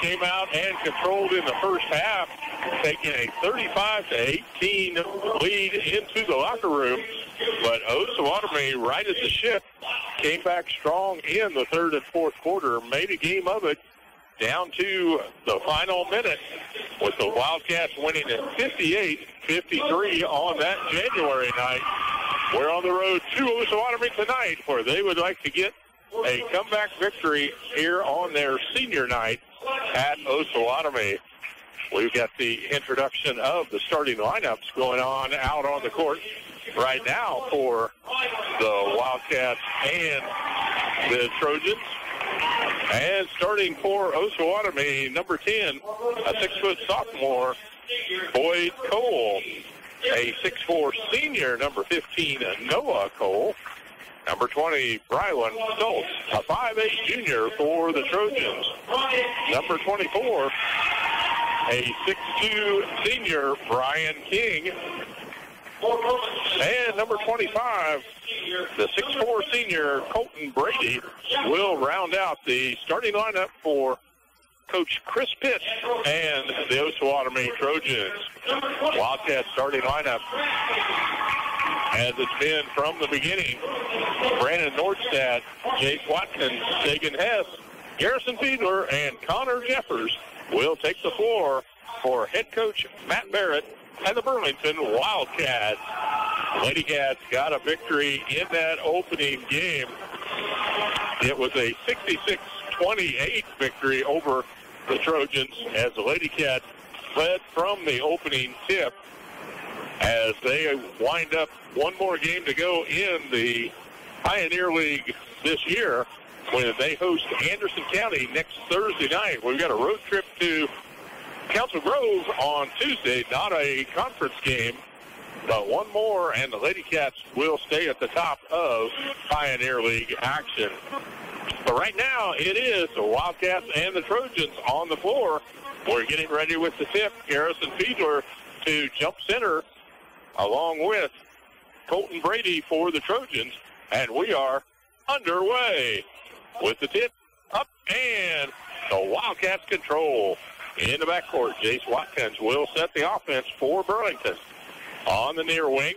came out and controlled in the first half, taking a 35-18 lead into the locker room. But Osawatomie righted the ship, came back strong in the third and fourth quarter, made a game of it down to the final minute, with the Wildcats winning at 58-53 on that January night. We're on the road to Osawatomie tonight, where they would like to get a comeback victory here on their senior night at Osawatomie. We've got the introduction of the starting lineups going on out on the court right now for the Wildcats and the Trojans. And starting for Osawatomie, number 10, a 6-foot sophomore, Boyd Cole. A 6'4 senior, number 15, Noah Cole. Number 20, Brylan Stoltz, a 5'8 junior for the Trojans. Number 24, a 6'2 senior, Brian King. And number 25, the 6'4 senior, Colton Brady, will round out the starting lineup for Coach Chris Pitts and the Osawatomie Trojans. Wildcat starting lineup as it's been from the beginning. Brandon Nordstad, Jake Watkins, Sagan Hess, Garrison Fiedler, and Connor Jeffers will take the floor for head coach Matt Barrett and the Burlington Wildcats. Lady Cats got a victory in that opening game. It was a 66-28 victory over the Trojans as the Lady Cats led from the opening tip as they wind up one more game to go in the Pioneer League this year when they host Anderson County next Thursday night. We've got a road trip to Council Grove on Tuesday, not a conference game, but one more, and the Lady Cats will stay at the top of Pioneer League action. But right now, it is the Wildcats and the Trojans on the floor. We're getting ready with the tip. Garrison Fiedler to jump center, along with Colton Brady for the Trojans, and we are underway with the tip up, and the Wildcats control. In the backcourt, Jace Watkins will set the offense for Burlington. On the near wing,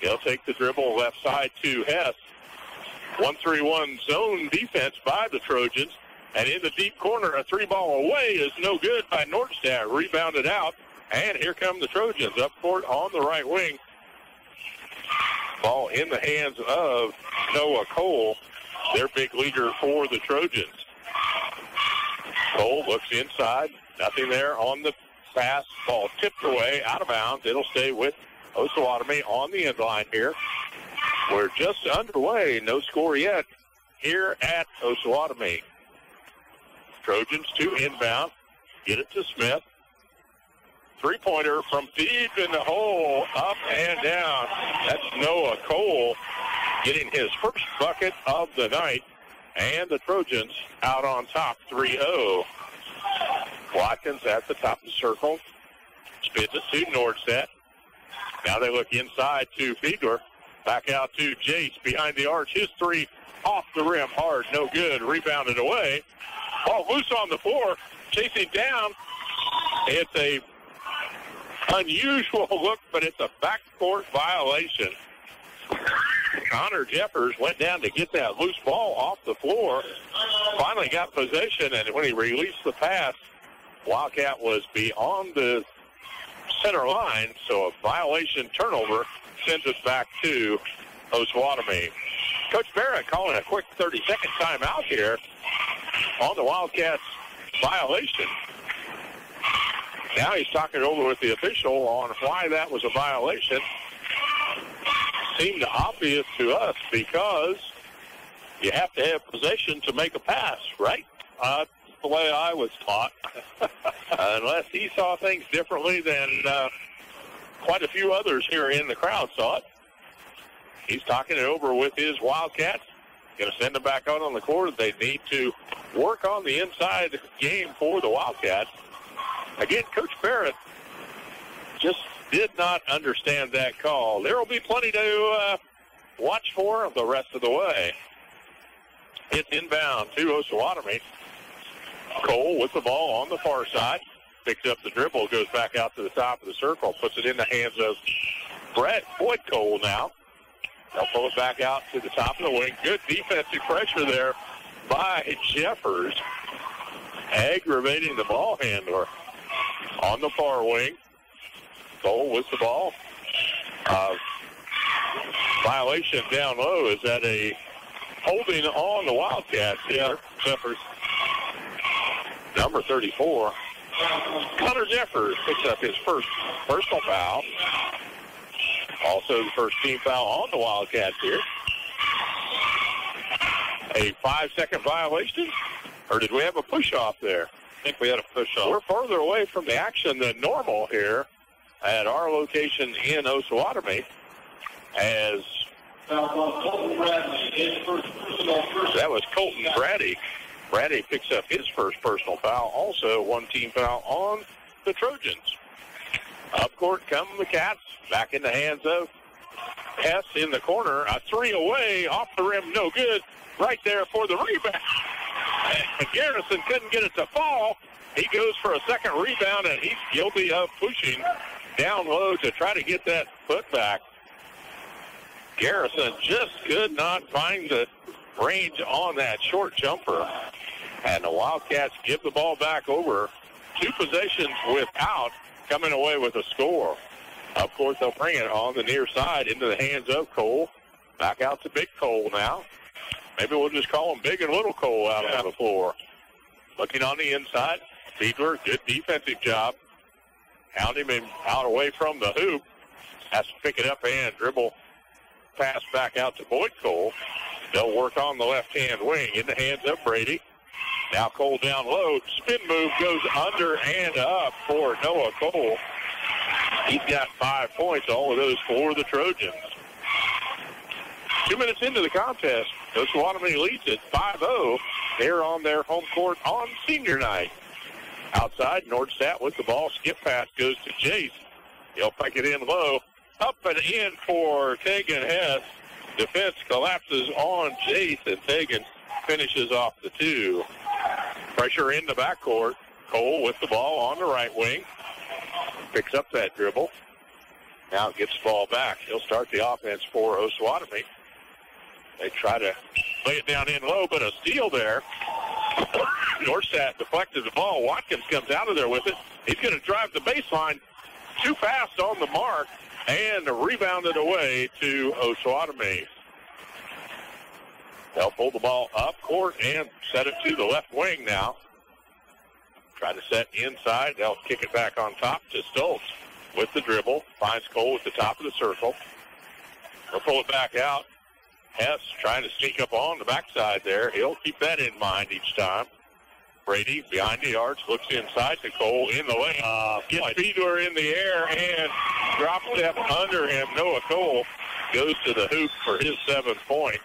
he'll take the dribble left side to Hess. 1-3-1 zone defense by the Trojans. And in the deep corner, a three-ball away is no good by Nordstad. Rebounded out. And here come the Trojans up court on the right wing. Ball in the hands of Noah Cole, their big leader for the Trojans. Cole looks inside. Nothing there on the pass. Ball tipped away, out of bounds. It'll stay with Osawatomie on the end line here. We're just underway. No score yet here at Osawatomie. Trojans to inbound. Get it to Smith. Three-pointer from deep in the hole, up and down. That's Noah Cole getting his first bucket of the night. And the Trojans out on top, 3-0. Watkins at the top of the circle. Spins it to Nordstad. Now they look inside to Fiedler. Back out to Jace behind the arch. His three off the rim, hard, no good. Rebounded away. Ball loose on the floor. Chasing down. It's a unusual look, but it's a backcourt violation. Connor Jeffers went down to get that loose ball off the floor. Finally got possession, and when he released the pass, Wildcat was beyond the center line, so a violation turnover sends us back to Osawatomie. Coach Barrett calling a quick 30-second timeout here on the Wildcats violation. Now he's talking over with the official on why that was a violation. Seemed obvious to us because you have to have possession to make a pass, right? That's the way I was taught. Unless he saw things differently than quite a few others here in the crowd saw it. He's talking it over with his Wildcats. Going to send them back out on the court. They need to work on the inside game for the Wildcats. Again, Coach Barrett just did not understand that call. There will be plenty to watch for the rest of the way. It's inbound to Osawatomie. Cole with the ball on the far side. Picks up the dribble, goes back out to the top of the circle, puts it in the hands of Boyd Cole now. They'll pull it back out to the top of the wing. Good defensive pressure there by Jeffers, aggravating the ball handler on the far wing. Cole with the ball. Violation down low. Is that a holding on the Wildcats here? Jeffers. Number 34. Connor Jeffers picks up his first personal foul. Also the first team foul on the Wildcats here. A 5-second violation? Or did we have a push-off there? I think we had a push-off. We're farther away from the action than normal here at our location in Osawatomie, as that was Colton Brady. Brady picks up his first personal foul, also one team foul on the Trojans. Up court come the Cats, back in the hands of Hess in the corner. A three away, off the rim, no good. Right there for the rebound. And Garrison couldn't get it to fall. He goes for a second rebound, and he's guilty of pushing down low to try to get that foot back. Garrison just could not find the range on that short jumper. And the Wildcats give the ball back over. 2 possessions without coming away with a score. Of course, they'll bring it on the near side into the hands of Cole. Back out to Big Cole now. Maybe we'll just call him Big and Little Cole out on the floor. Looking on the inside. Fiedler, good defensive job. Hound him out away from the hoop. Has to pick it up and dribble. Pass back out to Boyd Cole. They'll work on the left-hand wing in the hands of Brady. Now Cole down low. Spin move goes under and up for Noah Cole. He's got 5 points, all of those for the Trojans. 2 minutes into the contest, Osawatomie leads it 5-0. They're on their home court on senior night. Outside, Nordstadt with the ball. Skip pass goes to Jace. He'll pick it in low. Up and in for Tegan Hess. Defense collapses on Jace, and Tegan finishes off the 2. Pressure in the backcourt. Cole with the ball on the right wing. Picks up that dribble. Now gets the ball back. He'll start the offense for Osawatomie. They try to lay it down in low, but a steal there. Nordstadt deflected the ball. Watkins comes out of there with it. He's going to drive the baseline too fast on the mark and rebounded away to Osawatomie. They'll pull the ball up court and set it to the left wing now. Try to set inside. They'll kick it back on top to Stoltz with the dribble. Finds Cole at the top of the circle. They'll pull it back out. Hess trying to sneak up on the backside there. He'll keep that in mind each time. Brady behind the arch, looks inside to Cole in the lane. Gets Fiedler in the air and drop step under him. Noah Cole goes to the hoop for his 7th point.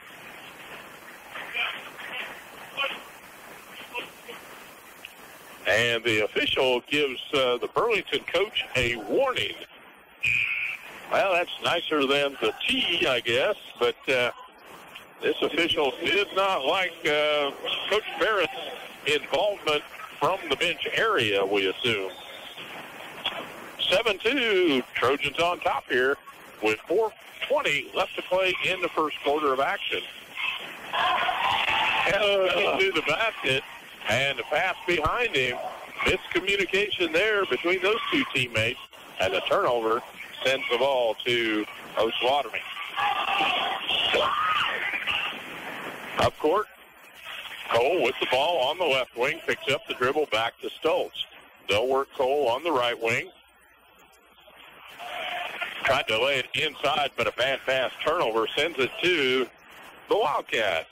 And the official gives the Burlington coach a warning. Well, that's nicer than the T, I guess, but this official did not like Coach Barrett's involvement from the bench area, we assume. 7-2, Trojans on top here with 4:20 left to play in the first quarter of action. Into the basket, and the pass behind him. Miscommunication there between those two teammates, and the turnover sends the ball to Osawatomie. Up court, Cole with the ball on the left wing, picks up the dribble back to Stoltz. They'll work Cole on the right wing. Tried to lay it inside, but a bad pass turnover sends it to the Wildcats.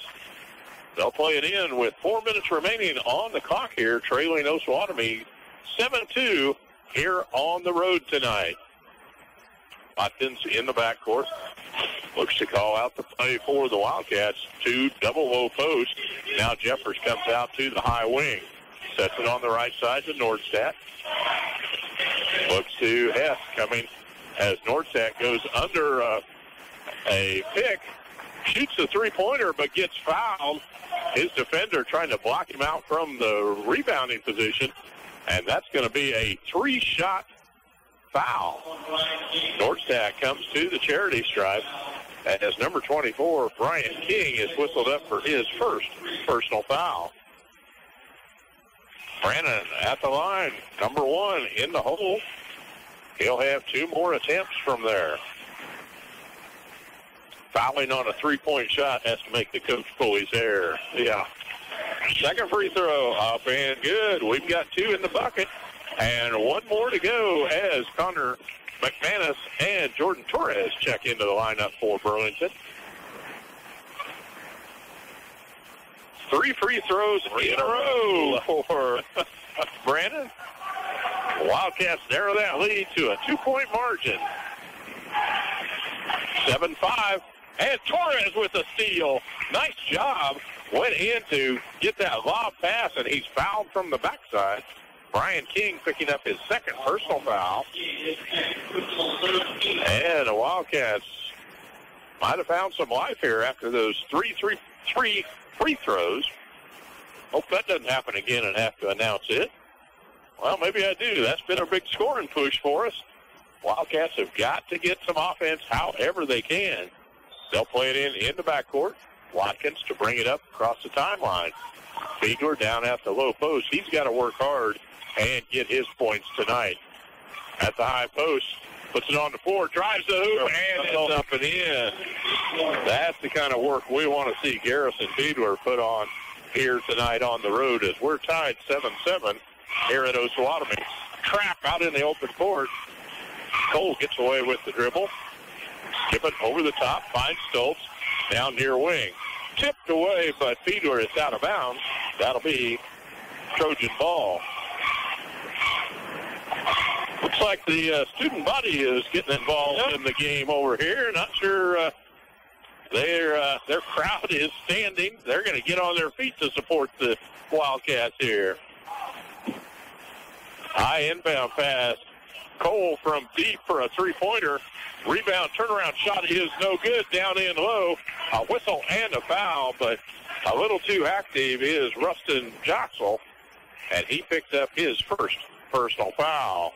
They'll play it in with 4 minutes remaining on the clock here, trailing Osawatomie 7-2 here on the road tonight. Watkins in the backcourt. Looks to call out the play for the Wildcats. 2 double low posts. Now Jeffers comes out to the high wing. Sets it on the right side to Nordstadt. Looks to Hess coming as Nordstadt goes under a pick. Shoots a three-pointer but gets fouled. his defender trying to block him out from the rebounding position, and that's going to be a 3-shot foul. Nordstad comes to the charity stripe as number 24, Brian King, is whistled up for his first personal foul. Brannon at the line, number 1 in the hole. He'll have 2 more attempts from there. Fouling on a 3-point shot has to make the coach pull his hair. Yeah. Second free throw up and good. We've got 2 in the bucket and 1 more to go as Connor McManus and Jordan Torres check into the lineup for Burlington. 3 free throws in a row for Brandon. Wildcats narrow that lead to a 2-point margin. 7-5. And Torres with a steal. Nice job. Went in to get that lob pass, and he's fouled from the backside. Brian King picking up his second personal foul. And the Wildcats might have found some life here after those three free throws. Hope that doesn't happen again and have to announce it. Well, maybe I do. That's been a big scoring push for us. Wildcats have got to get some offense however they can. They'll play it in the backcourt. Watkins to bring it up across the timeline. Fiedler down at the low post. He's got to work hard and get his points tonight. At the high post, puts it on the floor, drives the hoop, and it's up and in. That's the kind of work we want to see Garrison Fiedler put on here tonight on the road as we're tied 7-7 here at Osawatomie. Trap out in the open court. Cole gets away with the dribble. Skip it over the top, finds Stoltz down near wing. Tipped away, but Fiedler is out of bounds. That'll be Trojan ball. Looks like the student body is getting involved in the game over here. Not sure their crowd is standing. They're going to get on their feet to support the Wildcats here. High inbound pass. Cole from deep for a three-pointer. Rebound, turnaround shot is no good. Down in low. A whistle and a foul, but a little too active is Rustin Joxel, and he picked up his first personal foul.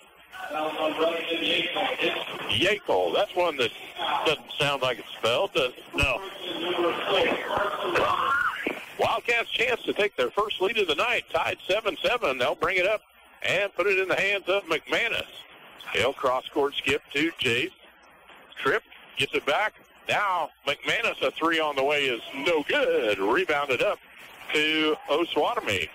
Yakel. That's one that doesn't sound like it's spelled, does it? No. Wildcats chance to take their first lead of the night. Tied 7-7. They'll bring it up and put it in the hands of McManus. He'll cross-court skip to Chase. Tripp gets it back. Now McManus, a 3 on the way is no good. Rebounded up to Osawatomie.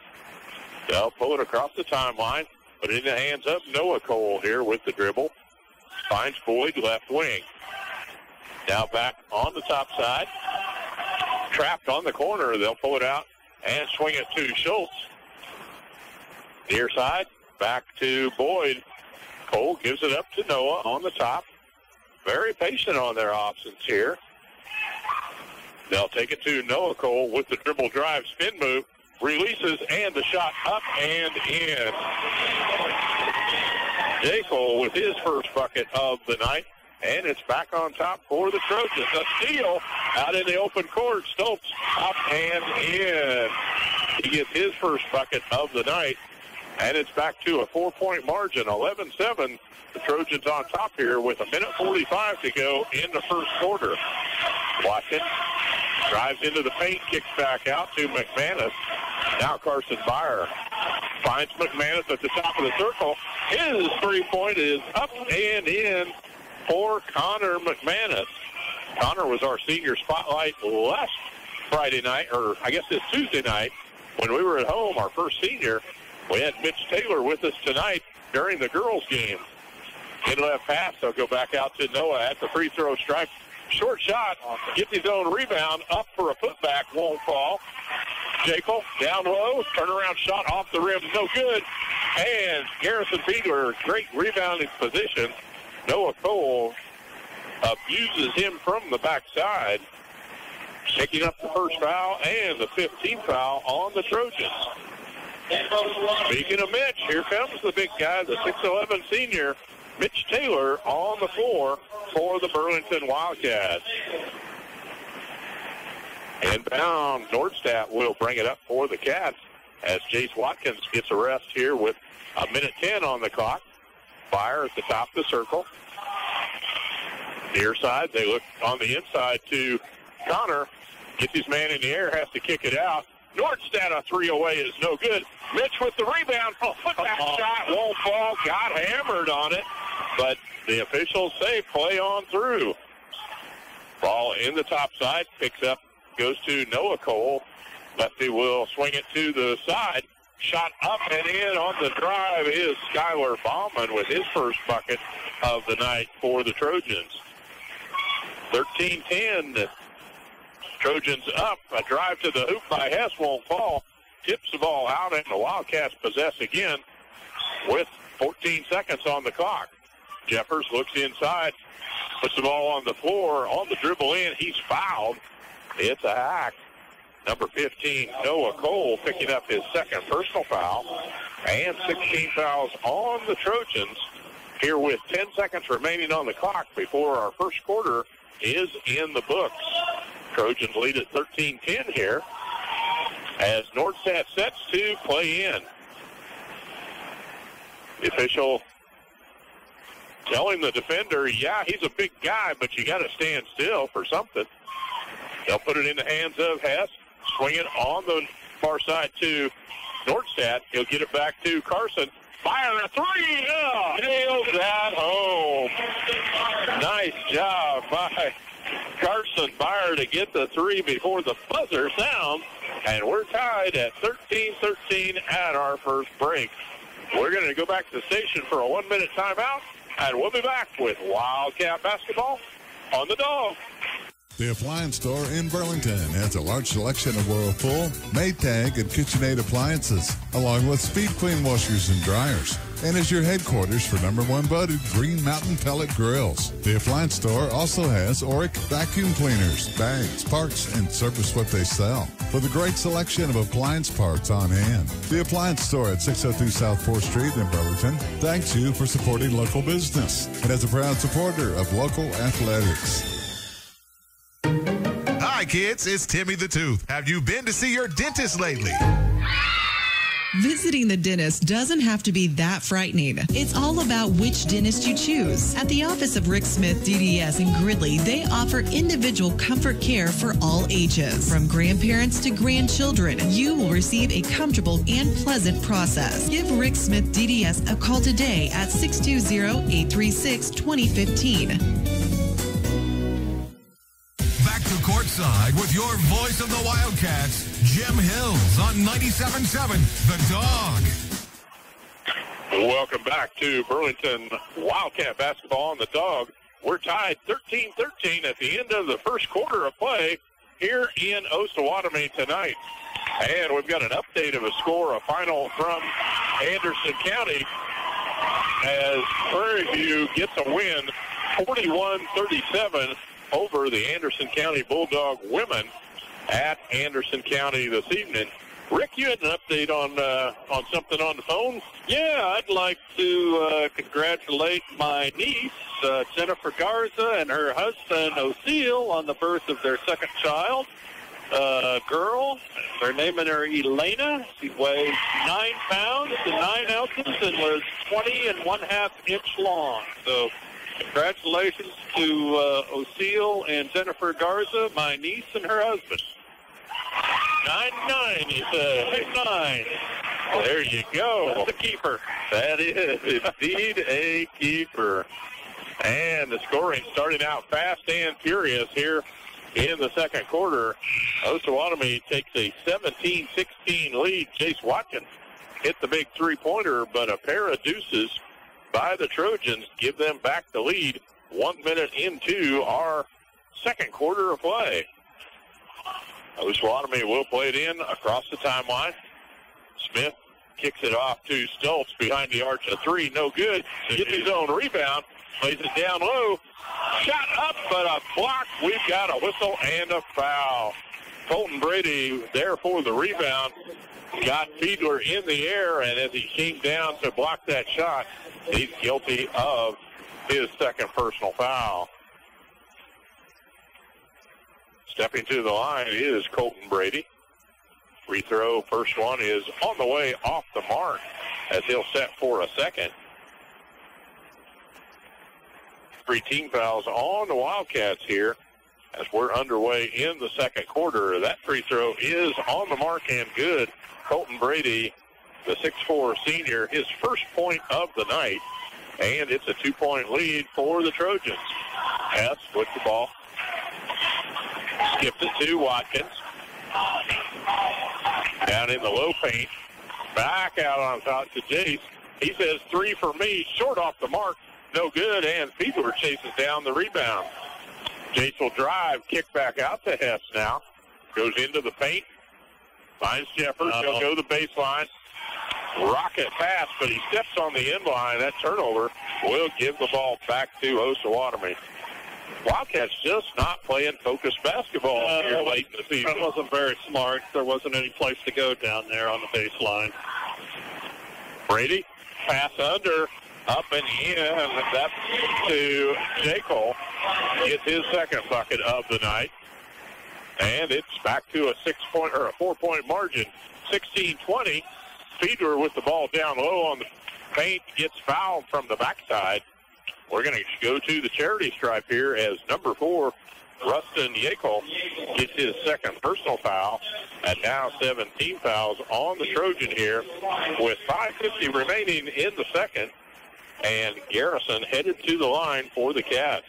They'll pull it across the timeline. Put it in the hands of Noah Cole here with the dribble. Finds Boyd left wing. Now back on the top side. Trapped on the corner. They'll pull it out and swing it to Schultz. Near side. Back to Boyd. Cole gives it up to Noah on the top. Very patient on their options here. They'll take it to Noah Cole with the dribble drive, spin move, releases, and the shot up and in. J. Cole with his first bucket of the night, and it's back on top for the Trojans. A steal out in the open court. Stoltz up and in. He gets his first bucket of the night. And it's back to a 4-point margin, 11-7. The Trojans on top here with 1:45 to go in the first quarter. Watkins drives into the paint, kicks back out to McManus. Now Carson Byer finds McManus at the top of the circle. His three-point is up and in for Connor McManus. Connor was our senior spotlight last Friday night, or I guess this Tuesday night, when we were at home, our first senior. We had Mitch Taylor with us tonight during the girls' game. In left pass, they'll go back out to Noah at the free throw stripe. Short shot, gets his own rebound, up for a putback, won't fall. Jekyll down low, turnaround shot off the rim, no good. And Garrison Fiedler, great rebounding position. Noah Cole abuses him from the backside, picking up the first foul and the 15th foul on the Trojans. Speaking of Mitch, here comes the big guy, the 6'11 senior, Mitch Taylor, on the floor for the Burlington Wildcats. Inbound, Nordstadt will bring it up for the Cats as Jace Watkins gets a rest here with 1:10 on the clock. Fire at the top of the circle. Near side, they look on the inside to Connor. Gets his man in the air, has to kick it out. Nordstadt, a three away is no good. Mitch with the rebound. Oh, that shot won't fall. Got hammered on it, but the officials say play on through. Ball in the top side, picks up, goes to Noah Cole. Lefty will swing it to the side. Shot up and in on the drive is Skylar Bauman with his first bucket of the night for the Trojans. 13-10. Trojans up. A drive to the hoop by Hess won't fall. Tips the ball out, and the Wildcats possess again with 14 seconds on the clock. Jeffers looks inside, puts the ball on the floor. On the dribble in, he's fouled. It's a hack. Number 15, Noah Cole, picking up his second personal foul. And 16 fouls on the Trojans here with 10 seconds remaining on the clock before our first quarter is in the books. Trojans lead at 13-10 here as Nordstadt sets to play in. The official telling the defender, yeah, he's a big guy, but you got to stand still for something. They'll put it in the hands of Hess. Swing it on the far side to Nordstadt. He'll get it back to Carson. Fire a three. Oh, nails that home. Nice job by Carson Byer to get the three before the buzzer sounds. And we're tied at 13-13 at our first break. We're going to go back to the station for a 1-minute timeout, and we'll be back with Wildcat basketball on the Dawg. The Appliance Store in Burlington has a large selection of Whirlpool, Maytag, and KitchenAid appliances, along with Speed Queen washers and dryers, and is your headquarters for #1 voted Green Mountain Pellet Grills. The Appliance Store also has Oric vacuum cleaners, bags, parts, and service what they sell, with a great selection of appliance parts on hand. The Appliance Store at 602 South 4th Street in Burlington thanks you for supporting local business and is a proud supporter of local athletics. Hi, kids. It's Timmy the Tooth. Have you been to see your dentist lately? Visiting the dentist doesn't have to be that frightening. It's all about which dentist you choose. At the office of Rick Smith DDS in Gridley, they offer individual comfort care for all ages. From grandparents to grandchildren, you will receive a comfortable and pleasant process. Give Rick Smith DDS a call today at 620-836-2015. Courtside with your voice of the Wildcats, Jim Hills on 97.7 The Dawg. Welcome back to Burlington Wildcat basketball on the Dawg. We're tied 13-13 at the end of the first quarter of play here in Osawatomie tonight. And we've got an update of a score, a final from Anderson County as Prairie View gets a win 41-37 over the Anderson County Bulldog women at Anderson County this evening. Rick, you had an update on something on the phone? Yeah, I'd like to congratulate my niece, Jennifer Garza, and her husband, O'Seal, on the birth of their second child, girl. They're naming her Elena. She weighs 9 pounds and 9 ounces and was 20 1/2 inch long. So congratulations to O'Seal and Jennifer Garza, my niece and her husband. 9'9", he said. 6'9". There you go. That's a keeper. That is indeed a keeper. And the scoring starting out fast and furious here in the second quarter. Osawatomie takes a 17-16 lead. Jace Watkins hit the big three-pointer, but a pair of deuces by the Trojans give them back the lead 1 minute into our second quarter of play. Osawatomie will play it in across the timeline. Smith kicks it off to Stoltz behind the arch. A three, no good. Gets his own rebound. Plays it down low. Shot up, but a block. We've got a whistle and a foul. Colton Brady there for the rebound. Got Fiedler in the air, and as he came down to block that shot, he's guilty of his second personal foul. Stepping to the line is Colton Brady. Free throw, first one is on the way off the mark as he'll set for a second. 3 team fouls on the Wildcats here as we're underway in the second quarter. That free throw is on the mark and good. Colton Brady, the 6'4 senior, his first point of the night, and it's a 2-point lead for the Trojans. Hess with the ball. Skipped it to Watkins. Down in the low paint. Back out on top to Jace. He says 3 for me, short off the mark. No good, and Fiedler chases down the rebound. Jace will drive, kick back out to Hess now. Goes into the paint. Finds Jeffers. He'll go the baseline. Rocket pass, but he steps on the end line. That turnover will give the ball back to Osawatomie. Wildcats just not playing focused basketball here late in the season. That wasn't very smart. There wasn't any place to go down there on the baseline. Brady, pass under, up and in. That's to Jekyll. Gets his second bucket of the night. And it's back to a 4-point margin. 16-20. Fiedler with the ball down low on the paint, gets fouled from the backside. We're going to go to the charity stripe here as number 4, Rustin Yekel, gets his second personal foul. And now 17 fouls on the Trojan here with 5:50 remaining in the second. And Garrison headed to the line for the Cats.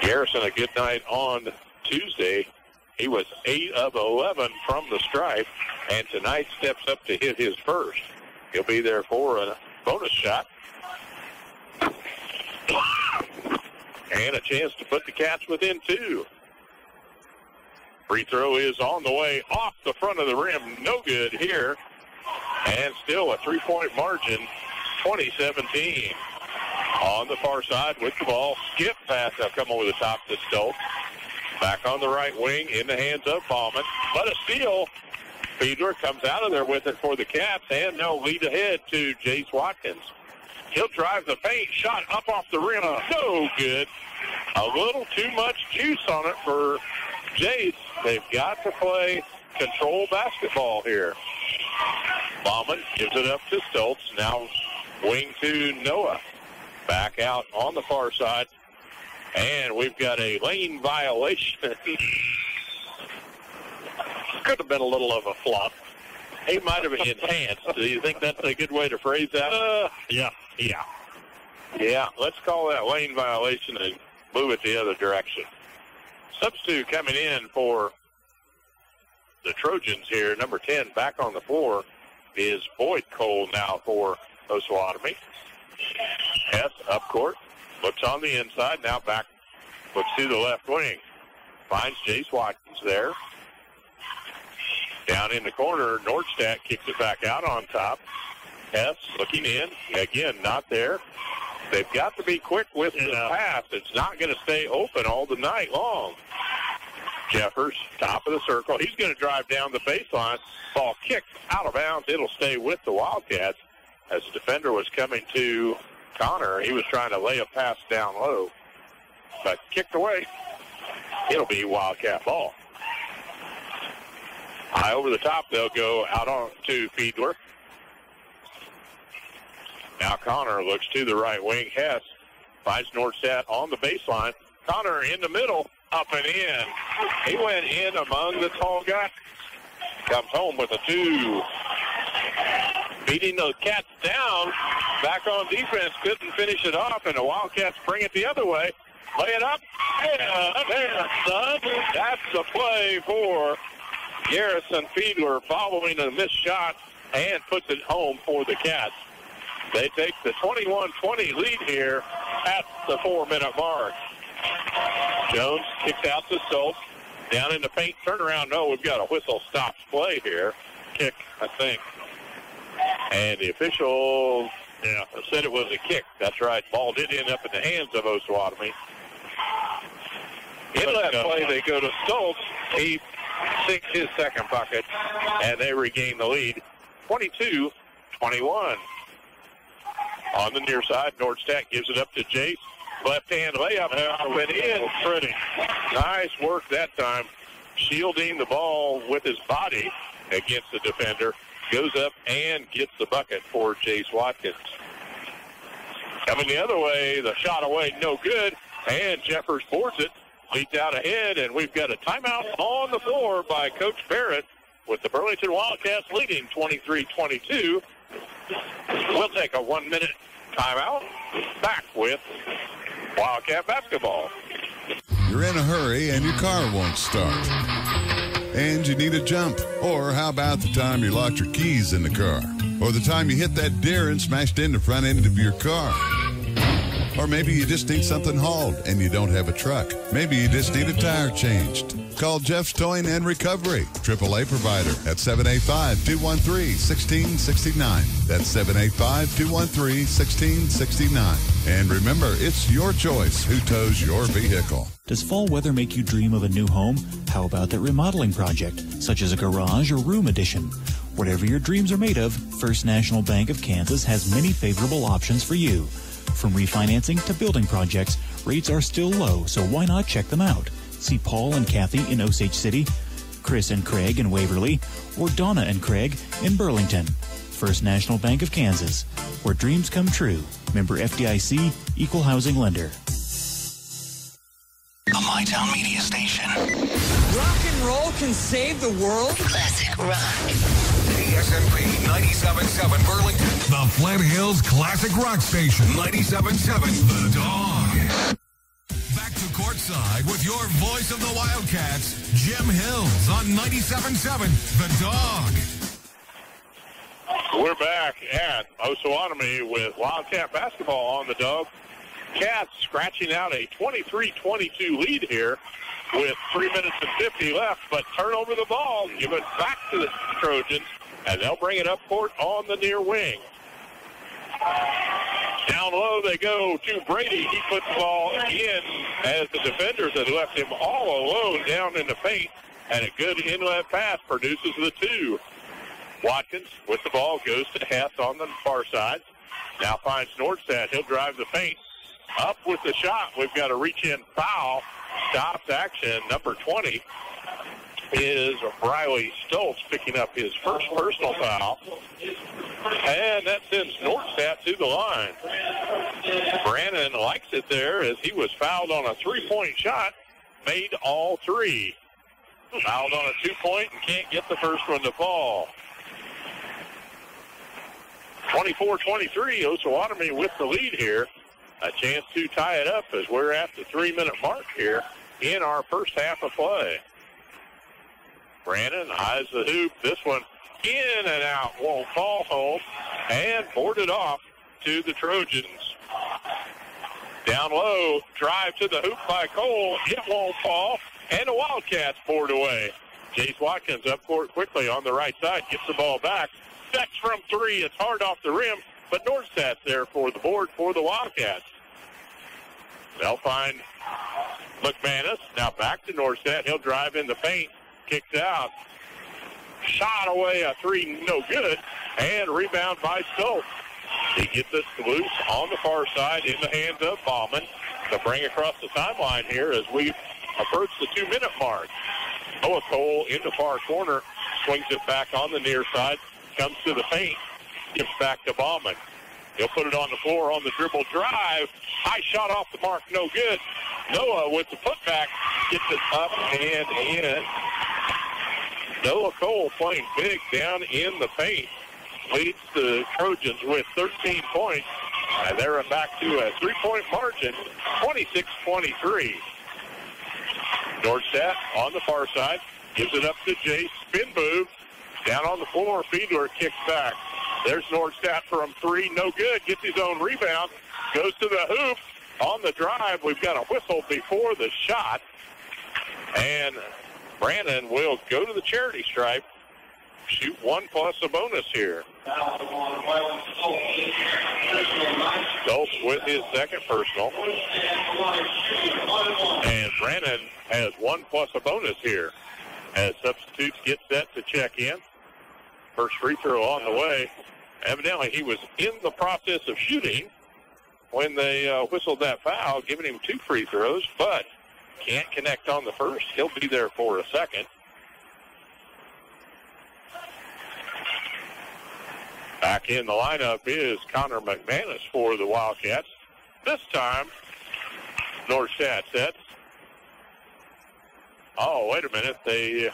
Garrison, a good night on Tuesday. He was 8 of 11 from the stripe, and tonight steps up to hit his first. He'll be there for a bonus shot. And a chance to put the Cats within 2. Free throw is on the way off the front of the rim. No good here. And still a 3-point margin, 20-17. On the far side with the ball. Skip pass. They'll come over the top to Stoltz. Back on the right wing in the hands of Bauman. But a steal. Fiedler comes out of there with it for the Cats, and they'll lead ahead to Jace Watkins. He'll drive the paint. Shot up off the rim. No good. A little too much juice on it for Jace. They've got to play control basketball here. Bauman gives it up to Stoltz. Now wing to Noah. Back out on the far side. And we've got a lane violation. Could have been a little of a flop. He might have enhanced. Do you think that's a good way to phrase that? Yeah. Yeah, let's call that lane violation and move it the other direction. Substitute coming in for the Trojans here, number 10, back on the floor, is Boyd Cole now for Osawatomie. Hess up court, looks on the inside, now back, looks to the left wing. Finds Jace Watkins there. Down in the corner, Nordstadt kicks it back out on top. Hess looking in, again, not there. They've got to be quick with the pass. It's not going to stay open all the night long. Jeffers, top of the circle. He's going to drive down the baseline. Ball kicked out of bounds. It'll stay with the Wildcats. As the defender was coming to Connor, he was trying to lay a pass down low. But kicked away. It'll be Wildcat ball. High over the top, they'll go out on to Fiedler. Now Connor looks to the right wing. Hess finds Nordstadt on the baseline. Connor in the middle, up and in. He went in among the tall guys. Comes home with a 2. Beating the Cats down. Back on defense, couldn't finish it off, and the Wildcats bring it the other way. Lay it up. And there, son. That's the play for Garrison. Fiedler following a missed shot and puts it home for the Cats. They take the 21-20 lead here at the 4-minute mark. Jones kicks out to Stoltz. Down in the paint, turnaround. No, we've got a whistle stops play here. Kick, I think. And the official said it was a kick. That's right. Ball did end up in the hands of Osawatomie. In that play, they go to Stoltz. He sinks his second bucket, and they regain the lead. 22-21. On the near side, Nordstadt gives it up to Jace. Left-hand layup went in. Pretty nice work that time, shielding the ball with his body against the defender. Goes up and gets the bucket for Jace Watkins. Coming the other way, the shot away, no good, and Jeffers boards it, leads out ahead, and we've got a timeout on the floor by Coach Barrett with the Burlington Wildcats leading 23-22. We'll take a 1-minute timeout. Back with Wildcat basketball. You're in a hurry and your car won't start. And you need a jump. Or how about the time you locked your keys in the car? Or the time you hit that deer and smashed in the front end of your car? Or maybe you just need something hauled and you don't have a truck. Maybe you just need a tire changed. Call Jeff's Towing and Recovery, AAA provider at 785-213-1669. That's 785-213-1669. And remember, it's your choice who tows your vehicle. Does fall weather make you dream of a new home? How about that remodeling project, such as a garage or room addition? Whatever your dreams are made of, First National Bank of Kansas has many favorable options for you. From refinancing to building projects, rates are still low, so why not check them out? See Paul and Kathy in Osage City, Chris and Craig in Waverly, or Donna and Craig in Burlington. First National Bank of Kansas, where dreams come true. Member FDIC, Equal Housing Lender. A MyTown media station. Rock and roll can save the world. Classic rock. KSNP 97.7 Burlington. The Flint Hills Classic Rock Station. 97.7 The Dawg. Back to courtside with your voice of the Wildcats, Jim Hills on 97.7 The Dawg. We're back at Osawatomie with Wildcat basketball on the Dawg. Cats scratching out a 23-22 lead here with 3 minutes and 50 left, but turn over the ball, give it back to the Trojans, and they'll bring it up court on the near wing. Down low they go to Brady. He puts the ball in as the defenders had left him all alone down in the paint, and a good inlet pass produces the two. Watkins with the ball goes to Hess on the far side. Now finds Nordstad. He'll drive the paint. Up with the shot. We've got a reach-in foul. Stops action. Number 20 is Riley Stoltz picking up his first personal foul. And that sends Nordstad to the line. Brannon likes it there as he was fouled on a three-point shot. Made all three. Fouled on a two-point and can't get the first one to fall. 24-23, Osawatomie with the lead here. A chance to tie it up as we're at the 3-minute mark here in our first half of play. Brannon eyes the hoop. This one in and out. Won't fall home and boarded off to the Trojans. Down low, drive to the hoop by Cole. It won't fall, and the Wildcats board away. Jace Watkins up court quickly on the right side. Gets the ball back. Sets from three. It's hard off the rim, but Nordstadt's there for the board for the Wildcats. They'll find McManus. Now back to Nordstadt. He'll drive in the paint. Kicks out. Shot away a three. No good. And rebound by Stoltz. He gets it loose on the far side in the hands of Bauman to bring across the timeline here as we approach the 2-minute mark. Noah Cole in the far corner. Swings it back on the near side. Comes to the paint. Gives back to Bauman. He'll put it on the floor on the dribble drive. High shot off the mark, no good. Noah with the putback gets it up and in. Noah Cole playing big down in the paint. Leads the Trojans with 13 points. And they're back to a 3-point margin, 26-23. Nordstadt on the far side. Gives it up to Jace. Spin move. Down on the floor, Fiedler kicks back. There's Nordstadt from three, no good. Gets his own rebound, goes to the hoop. On the drive, we've got a whistle before the shot. And Brandon will go to the charity stripe. Shoot one plus a bonus here. Stoltz with his second personal. And Brandon has one plus a bonus here as substitutes get set to check in. First free throw on the way. Evidently, he was in the process of shooting when they whistled that foul, giving him 2 free throws, but can't connect on the first. He'll be there for a second. Back in the lineup is Connor McManus for the Wildcats. This time, Norstad sets. Oh, wait a minute. They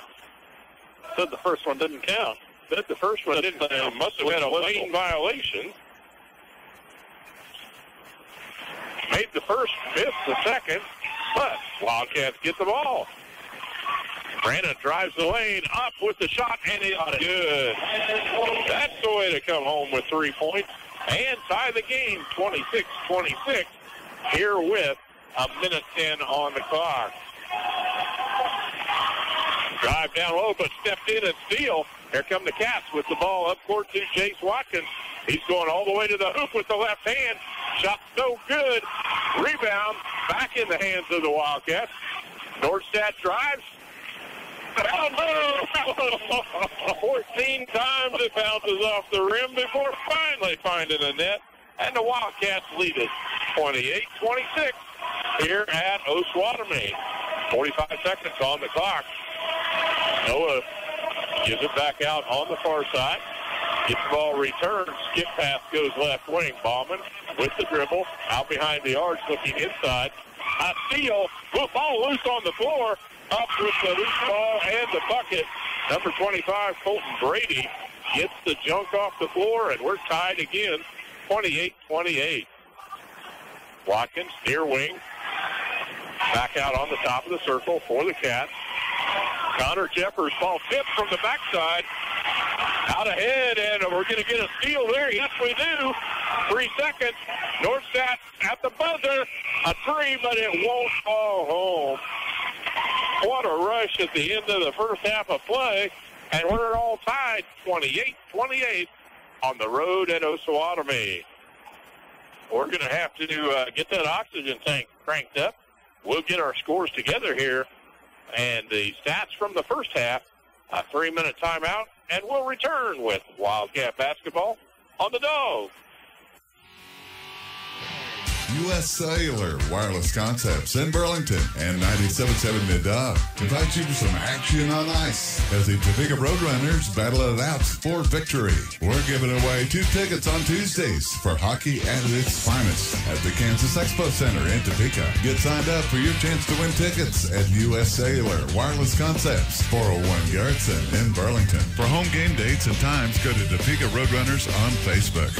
said the first one didn't count. Said the first one didn't count. Must have had a lane violation. Made the first, missed the second, but Wildcats get the ball. Brandon drives the lane, up with the shot, and it got it. Good. That's the way to come home with 3 points and tie the game 26-26 here with 1:10 on the clock. Drive down low, but stepped in and steal. Here come the Cats with the ball up court to Jace Watkins. He's going all the way to the hoop with the left hand. Shot no good. Rebound back in the hands of the Wildcats. Nordstad drives. 14 times it bounces off the rim before finally finding the net. And the Wildcats lead it 28-26 here at Osawatomie. 45 seconds on the clock. Noah gives it back out on the far side. Gets the ball returned. Skip pass goes left wing. Bauman with the dribble. Out behind the arch looking inside. A steal. Ball loose on the floor. Up with the loose ball and the bucket. Number 25, Colton Brady, gets the junk off the floor, and we're tied again, 28-28. Watkins, near wing. Back out on the top of the circle for the Cats. Connor Jeffers, ball tipped from the backside. Out ahead, and we're going to get a steal there. Yes, we do. 3 seconds. Northstat at the buzzer. A 3, but it won't fall home. What a rush at the end of the first half of play, and we're all tied 28-28 on the road at Osawatomie. We're going to have to get that oxygen tank cranked up. We'll get our scores together here, and the stats from the first half, a 3-minute timeout, and we'll return with Wildcat basketball on the Dawg. U.S. Cellular Wireless Concepts in Burlington and 97.7 The Dawg invite you to some action on ice as the Topeka Roadrunners battle it out for victory. We're giving away 2 tickets on Tuesdays for hockey at its finest at the Kansas Expo Center in Topeka. Get signed up for your chance to win tickets at U.S. Cellular Wireless Concepts, 401 Garrettson in Burlington. For home game dates and times, go to Topeka Roadrunners on Facebook.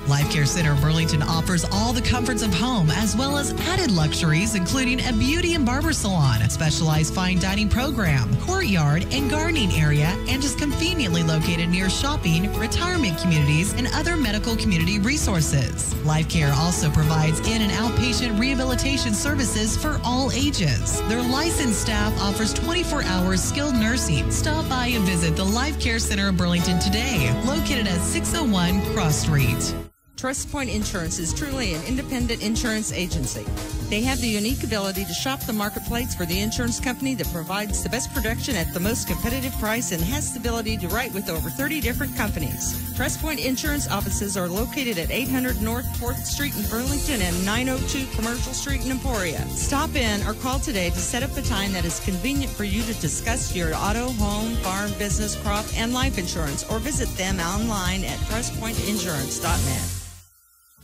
Life Care Center of Burlington offers all the comforts of home as well as added luxuries, including a beauty and barber salon, specialized fine dining program, courtyard and gardening area, and is conveniently located near shopping, retirement communities, and other medical community resources. Life Care also provides in- and outpatient rehabilitation services for all ages. Their licensed staff offers 24-hour skilled nursing. Stop by and visit the Life Care Center of Burlington today, located at 601 Cross Street. Trust Point Insurance is truly an independent insurance agency. They have the unique ability to shop the marketplace for the insurance company that provides the best protection at the most competitive price and has the ability to write with over 30 different companies. Trust Point Insurance offices are located at 800 North 4th Street in Burlington and 902 Commercial Street in Emporia. Stop in or call today to set up a time that is convenient for you to discuss your auto, home, farm, business, crop, and life insurance, or visit them online at trustpointinsurance.net.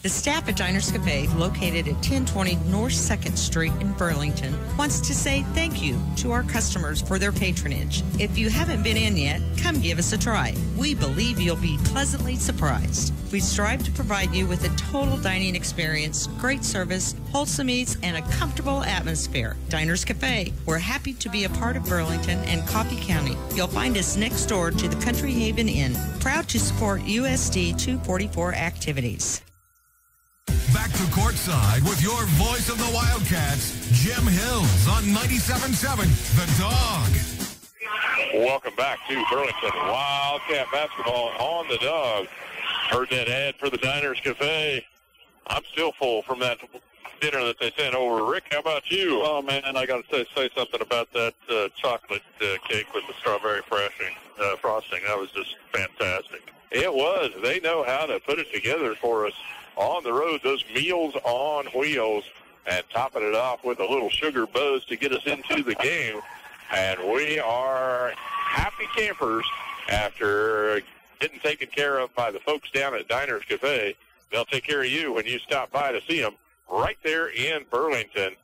The staff at Diners Cafe, located at 1020 North 2nd Street in Burlington, wants to say thank you to our customers for their patronage. If you haven't been in yet, come give us a try. We believe you'll be pleasantly surprised. We strive to provide you with a total dining experience, great service, wholesome eats, and a comfortable atmosphere. Diners Cafe. We're happy to be a part of Burlington and Coffee County. You'll find us next door to the Country Haven Inn. Proud to support USD 244 activities. Back to courtside with your voice of the Wildcats, Jim Hills on 97.7 The Dawg. Welcome back to Burlington Wildcat basketball on the Dawg. Heard that ad for the Diners Cafe. I'm still full from that dinner that they sent over. Rick, how about you? Oh, man, I got to say something about that chocolate cake with the strawberry frosting. That was just fantastic. It was. They know how to put it together for us on the road, those Meals on Wheels, and topping it off with a little sugar buzz to get us into the game. And we are happy campers after getting taken care of by the folks down at Diners Cafe. They'll take care of you when you stop by to see them right there in Burlington.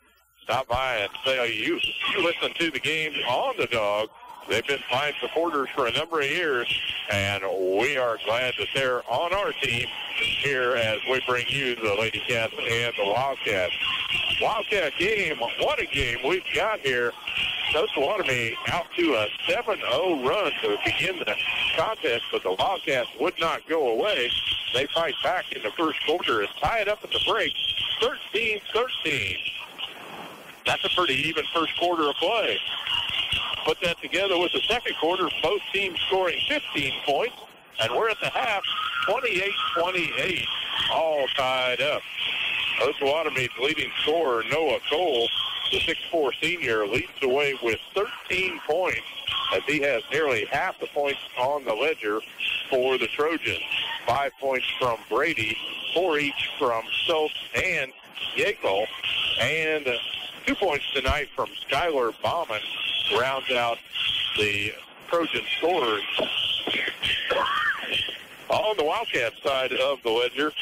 Stop by and say you listen to the game on the Dawg. They've been fine supporters for a number of years, and we are glad that they're on our team here as we bring you the Lady Cats and the Wildcats. Wildcat game, what a game we've got here. Osawatomie out to a 7-0 run to begin the contest, but the Wildcats would not go away. They fight back in the first quarter and tie it up at the break, 13-13. That's a pretty even first quarter of play. Put that together with the second quarter, both teams scoring 15 points, and we're at the half, 28-28, all tied up. Osawatomie's leading scorer, Noah Cole, the 6'4 senior, leads the way with 13 points as he has nearly half the points on the ledger for the Trojans. 5 points from Brady, 4 each from Stokes and Yackel, and 2 points tonight from Skylar Bauman rounds out the Trojan scorers. On the Wildcat side of the ledger,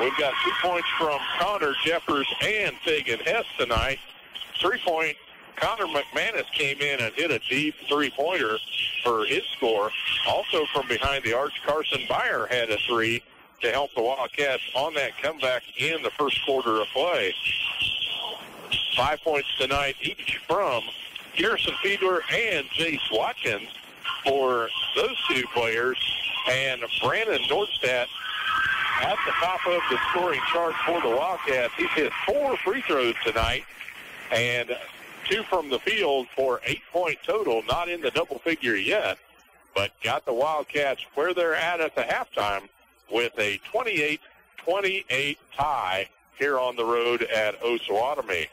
we've got 2 points from Connor Jeffers and Fagan Hess tonight. 3-point, Connor McManus came in and hit a deep three-pointer for his score. Also from behind the arch, Carson Byer had a three to help the Wildcats on that comeback in the first quarter of play. 5 points tonight each from Garrison Fiedler and Jace Watkins for those two players. And Brandon Nordstadt at the top of the scoring chart for the Wildcats. He's hit 4 free throws tonight and 2 from the field for 8-point total. Not in the double figure yet, but got the Wildcats where they're at the halftime with a 28-28 tie here on the road at Osawatomie.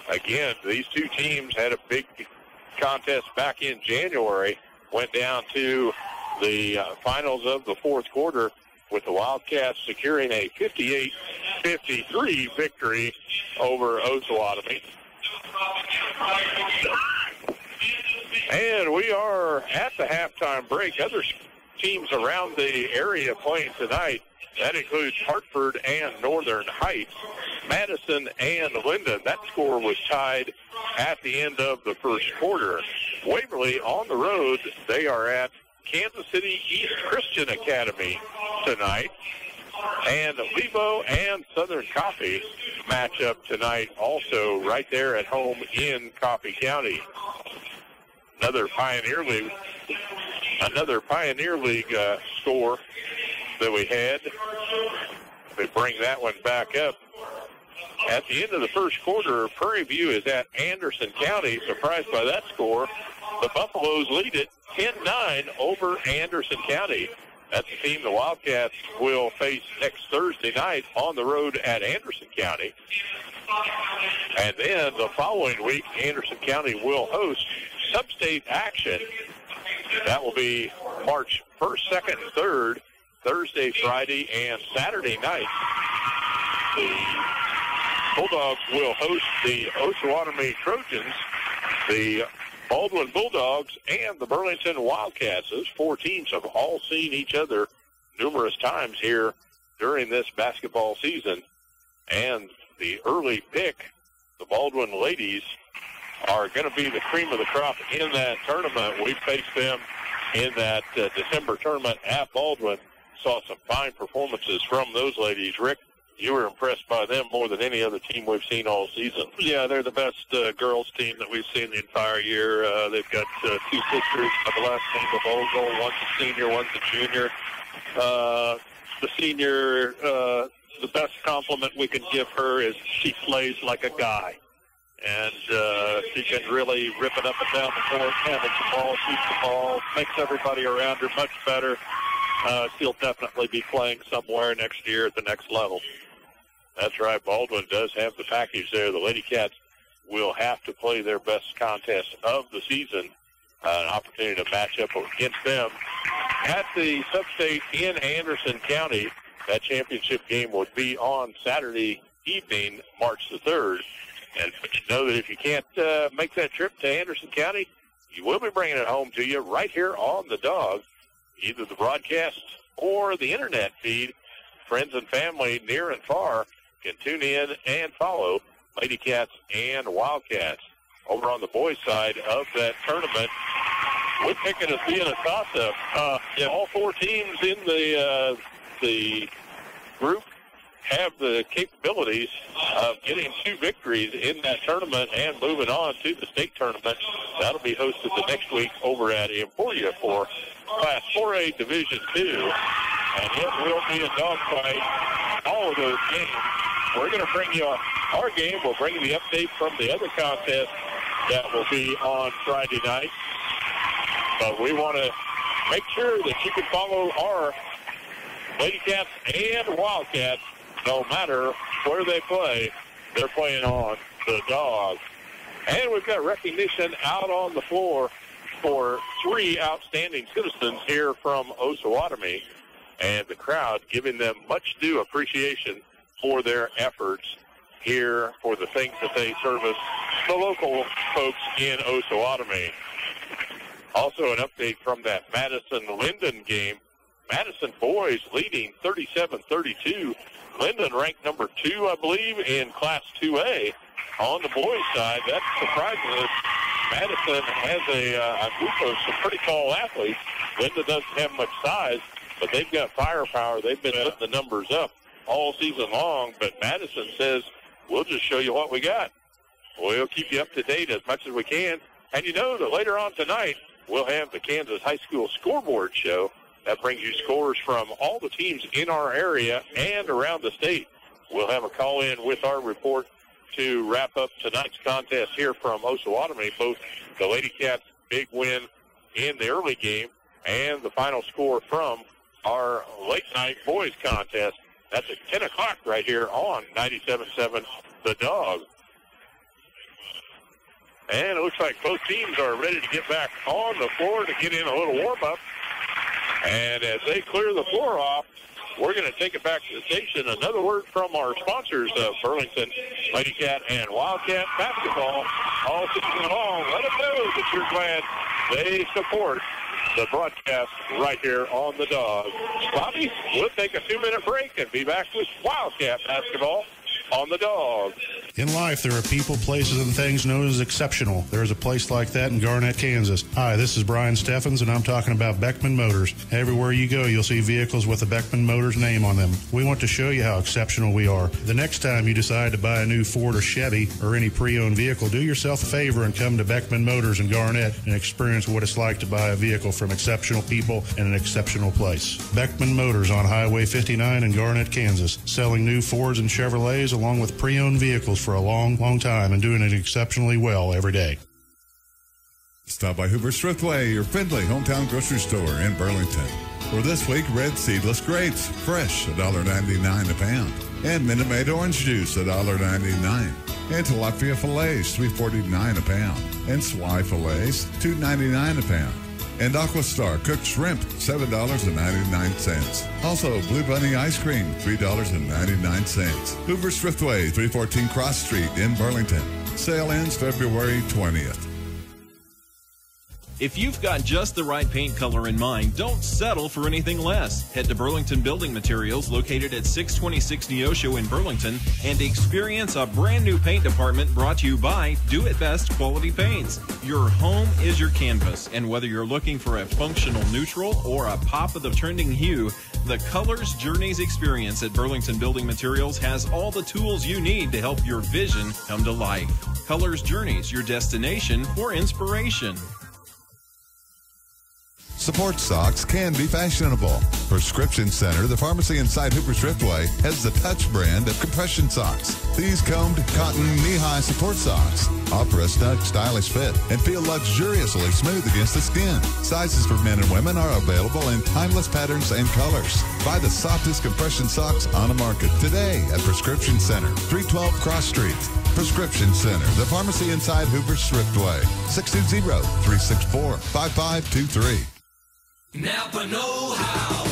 Again, these two teams had a big contest back in January, went down to the finals of the fourth quarter with the Wildcats securing a 58-53 victory over Osawatomie. And we are at the halftime break. Other teams around the area playing tonight, that includes Hartford and Northern Heights, Madison and Linden. That score was tied at the end of the first quarter. Waverly on the road, they are at Kansas City East Christian Academy tonight. And Lebo and Southern Coffee match up tonight also right there at home in Coffee County. Another Pioneer League score that we had. We bring that one back up. At the end of the first quarter, Prairie View is at Anderson County. Surprised by that score. The Buffaloes lead it 10-9 over Anderson County. That's the team the Wildcats will face next Thursday night on the road at Anderson County. And then the following week, Anderson County will host sub-state action. That will be March 1st, 2nd, and 3rd, Thursday, Friday, and Saturday night. The Bulldogs will host the Osawatomie Trojans, the Baldwin Bulldogs, and the Burlington Wildcats. Those four teams have all seen each other numerous times here during this basketball season. And the early pick, the Baldwin ladies, are going to be the cream of the crop in that tournament. We faced them in that December tournament at Baldwin. Saw some fine performances from those ladies. Rick, you were impressed by them more than any other team we've seen all season. Yeah, they're the best girls team that we've seen the entire year. They've got 2 sisters by the last name of Ogle. One's a senior, one's a junior. The senior, the best compliment we can give her is she plays like a guy. And she can really rip it up and down the court, handle the ball, shoot the ball, makes everybody around her much better. She'll definitely be playing somewhere next year at the next level. That's right. Baldwin does have the package there. The Lady Cats will have to play their best contest of the season. An opportunity to match up against them at the Substate in Anderson County. That championship game would be on Saturday evening, March the 3rd. And you know that if you can't make that trip to Anderson County, you will be bringing it home to you right here on the Dawg, either the broadcast or the internet feed. Friends and family near and far can tune in and follow Lady Cats and Wildcats. Over on the boys' side of that tournament, we're picking as being a toss-up. All four teams in the group have the capabilities of getting 2 victories in that tournament and moving on to the state tournament. That'll be hosted the next week over at Emporia for Class 4A Division II. And it will be a dogfight all of those games. We're going to bring you our game. We'll bring you the update from the other contest that will be on Friday night. But we want to make sure that you can follow our Lady Cats and Wildcats no matter where they play. They're playing on the Dawg. And we've got recognition out on the floor for 3 outstanding citizens here from Osawatomie, and the crowd giving them much due appreciation for their efforts here for the things that they service the local folks in Osawatomie. Also an update from that Madison-Linden game. Madison boys leading 37-32. Linden ranked number 2, I believe, in Class 2A. On the boys' side, that's surprising us. Madison has a group of some pretty tall athletes. Linden doesn't have much size, but they've got firepower. They've been putting the numbers up all season long, but Madison says, we'll just show you what we got. We'll keep you up to date as much as we can. And you know that later on tonight, we'll have the Kansas High School Scoreboard Show. That brings you scores from all the teams in our area and around the state. We'll have a call-in with our report to wrap up tonight's contest here from Osawatomie, both the Lady Cats' big win in the early game and the final score from our late-night boys contest. That's at 10 o'clock right here on 97.7 The Dawg. And it looks like both teams are ready to get back on the floor to get in a little warm-up. And as they clear the floor off, we're going to take it back to the station. Another word from our sponsors of Burlington Lady Cat and Wildcat basketball all season long. Let them know that you're glad they support the broadcast right here on the Dawg. Bobby, we'll take a 2-minute break and be back with Wildcat basketball on the Dawg. In life, there are people, places, and things known as exceptional. There is a place like that in Garnett, Kansas. Hi, this is Brian Steffens, and I'm talking about Beckman Motors. Everywhere you go, you'll see vehicles with the Beckman Motors name on them. We want to show you how exceptional we are. The next time you decide to buy a new Ford or Chevy or any pre-owned vehicle, do yourself a favor and come to Beckman Motors in Garnett and experience what it's like to buy a vehicle from exceptional people in an exceptional place. Beckman Motors on Highway 59 in Garnett, Kansas, selling new Fords and Chevrolets along with pre-owned vehicles for a long, long time and doing it exceptionally well every day. Stop by Hoover Thriftway, your friendly hometown grocery store in Burlington. For this week, red seedless grapes, fresh, $1.99 a pound. And Minute Maid orange juice, $1.99. And tilapia fillets, $3.49 a pound. And swai fillets, $2.99 a pound. And Aquastar cooked shrimp, $7.99. Also, Blue Bunny ice cream, $3.99. Hoover's Thriftway, 314 Cross Street in Burlington. Sale ends February 20th. If you've got just the right paint color in mind, don't settle for anything less. Head to Burlington Building Materials, located at 626 Neosho in Burlington, and experience a brand new paint department brought to you by Do It Best Quality Paints. Your home is your canvas, and whether you're looking for a functional neutral or a pop of the trending hue, the Colors Journeys experience at Burlington Building Materials has all the tools you need to help your vision come to life. Colors Journeys, your destination for inspiration. Sports socks can be fashionable. Prescription Center, the pharmacy inside Hoover Thriftway, has the Touch brand of compression socks. These combed cotton knee-high support socks offer a snug, stylish fit and feel luxuriously smooth against the skin. Sizes for men and women are available in timeless patterns and colors. Buy the softest compression socks on the market today at Prescription Center, 312 Cross Street. Prescription Center, the pharmacy inside Hoover Thriftway, 620-364-5523. Napa know-how.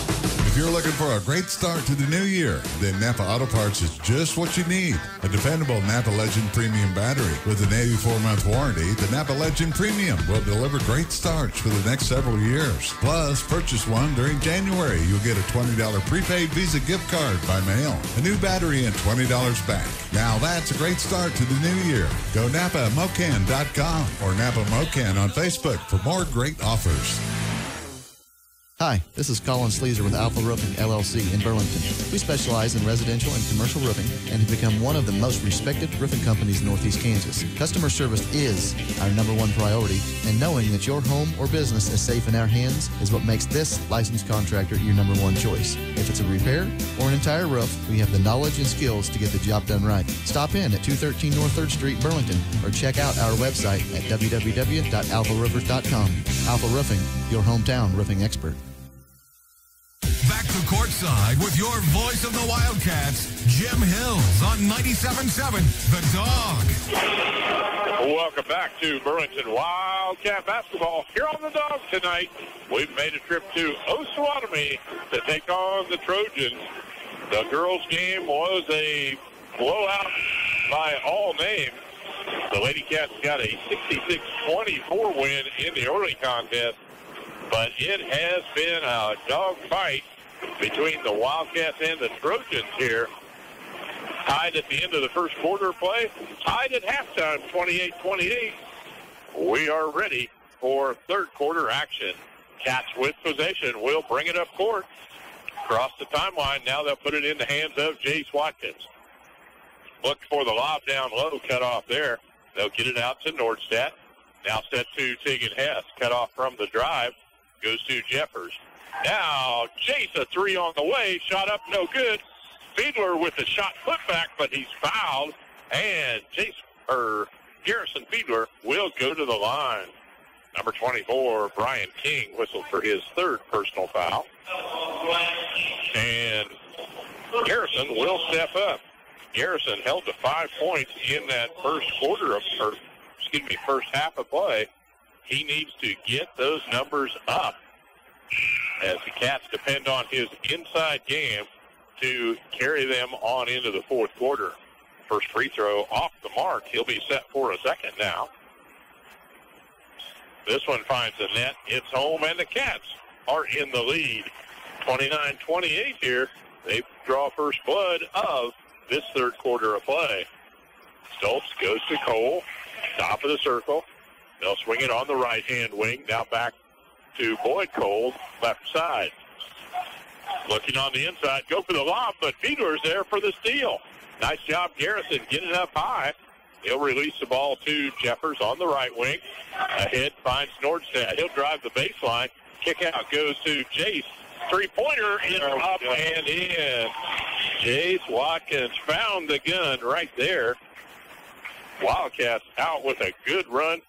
If you're looking for a great start to the new year, then Napa Auto Parts is just what you need. A dependable Napa Legend Premium battery with an 84-month warranty, the Napa Legend Premium will deliver great starts for the next several years. Plus, purchase one during January. You'll get a $20 prepaid Visa gift card by mail, a new battery, and $20 back. Now that's a great start to the new year. Go NapaMocan.com or Napa Mocan on Facebook for more great offers. Hi, this is Colin Sleazer with Alpha Roofing, LLC in Burlington. We specialize in residential and commercial roofing and have become one of the most respected roofing companies in Northeast Kansas. Customer service is our #1 priority, and knowing that your home or business is safe in our hands is what makes this licensed contractor your #1 choice. If it's a repair or an entire roof, we have the knowledge and skills to get the job done right. Stop in at 213 North 3rd Street, Burlington, or check out our website at www.alpharoofers.com. Alpha Roofing, your hometown roofing expert. Back to courtside with your voice of the Wildcats, Jim Hills on 97.7 The Dog. Welcome back to Burlington Wildcat basketball here on the Dog tonight. We've made a trip to Osawatomie to take on the Trojans. The girls' game was a blowout by all names. The Lady Cats got a 66-24 win in the early contest, but it has been a dog fight between the Wildcats and the Trojans here. Tied at the end of the first quarter play, tied at halftime, 28-28. We are ready for third quarter action. Cats with possession will bring it up court. Across the timeline, now they'll put it in the hands of Jace Watkins. Look for the lob down low, cut off there. They'll get it out to Nordstadt. Now set to Tegan Hess, cut off from the drive. Goes to Jeffers. Now, Jace, a three on the way. Shot up, no good. Fiedler with the shot put back, but he's fouled. And Garrison Fiedler will go to the line. Number 24, Brian King, whistled for his third personal foul. And Garrison will step up. Garrison held to 5 points in that first half of play. He needs to get those numbers up as the Cats depend on his inside game to carry them on into the fourth quarter. First free throw off the mark. He'll be set for a second now. This one finds the net. It's home, and the Cats are in the lead. 29-28 here. They draw first blood of this third quarter of play. Stoltz goes to Cole, top of the circle. They'll swing it on the right-hand wing. Now back to Boyd Cole, left side. Looking on the inside, go for the lob, but Fiedler's there for the steal. Nice job, Garrison, getting up high. He'll release the ball to Jeffers on the right wing. Ahead finds Nordstadt. He'll drive the baseline. Kick out goes to Jace. Three-pointer is up and in. Jace Watkins found the gun right there. Wildcats out with a good run.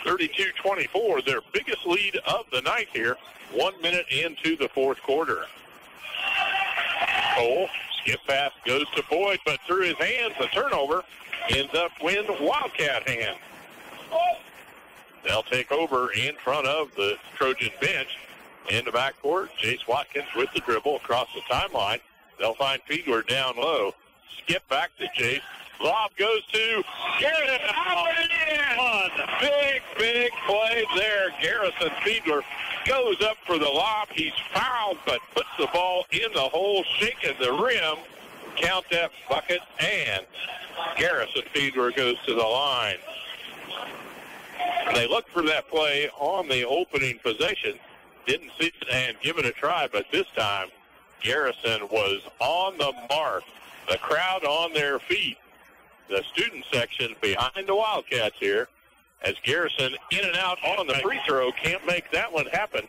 32-24, their biggest lead of the night here. 1 minute into the fourth quarter. Cole, skip pass goes to Boyd, but through his hands, the turnover ends up in Wildcat hands. They'll take over in front of the Trojan bench. In the backcourt, Jace Watkins with the dribble across the timeline. They'll find Fiedler down low. Skip back to Jace. Lob goes to Garrison. Big play there. Garrison Fiedler goes up for the lob. He's fouled, but puts the ball in the hole, shaking the rim. Count that bucket, and Garrison Fiedler goes to the line. They looked for that play on the opening possession. Didn't see it and give it a try, but this time Garrison was on the mark. The crowd on their feet. The student section behind the Wildcats here as Garrison in and out on the free throw. Can't make that one happen.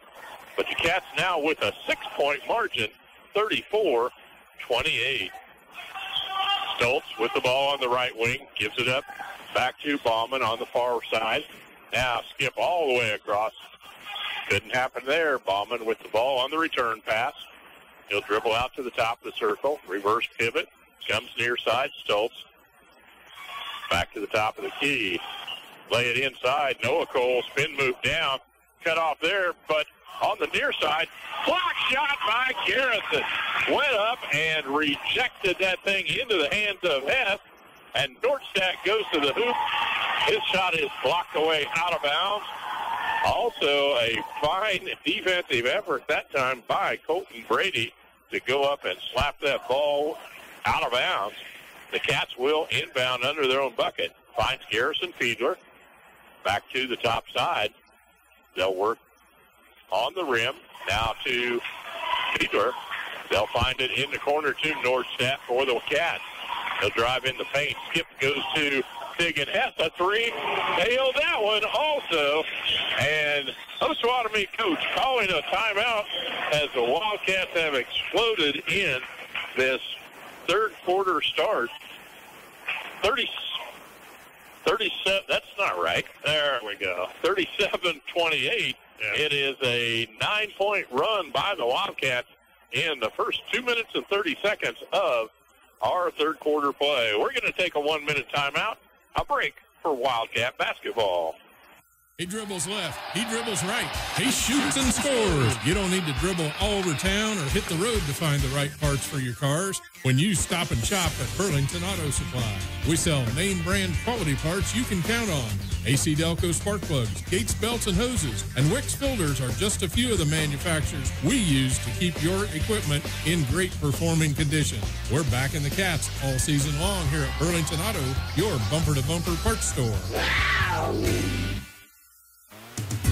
But the Cats now with a 6-point margin, 34-28. Stoltz with the ball on the right wing, gives it up back to Bauman on the far side. Now skip all the way across. Couldn't happen there. Bauman with the ball on the return pass. He'll dribble out to the top of the circle. Reverse pivot. Comes near side. Stoltz. Back to the top of the key. Lay it inside. Noah Cole spin move down. cut off there, but on the near side, block shot by Garrison. Went up and rejected that thing into the hands of Hess, and Nordstadt goes to the hoop. His shot is blocked away out of bounds. Also a fine defensive effort that time by Colton Brady to go up and slap that ball out of bounds. The Cats will inbound under their own bucket. Finds Garrison Fiedler. Back to the top side. They'll work on the rim. Now to Fiedler. They'll find it in the corner to Nordstadt for the Cats. They'll drive in the paint. Skip goes to Big and Hess. A three. Nailed that one also. And Osawatomie coach calling a timeout as the Wildcats have exploded in this third quarter start. 37, that's not right. There we go. 37-28. Yeah. It is a 9-point run by the Wildcats in the first 2 minutes and 30 seconds of our third quarter play. We're going to take a 1-minute timeout, a break for Wildcat basketball. He dribbles left. He dribbles right. He shoots and scores. You don't need to dribble all over town or hit the road to find the right parts for your cars when you stop and shop at Burlington Auto Supply. We sell name brand quality parts you can count on. AC Delco spark plugs, Gates belts and hoses, and Wix filters are just a few of the manufacturers we use to keep your equipment in great performing condition. We're back in the Cats all season long here at Burlington Auto, your bumper-to-bumper parts store. Wow.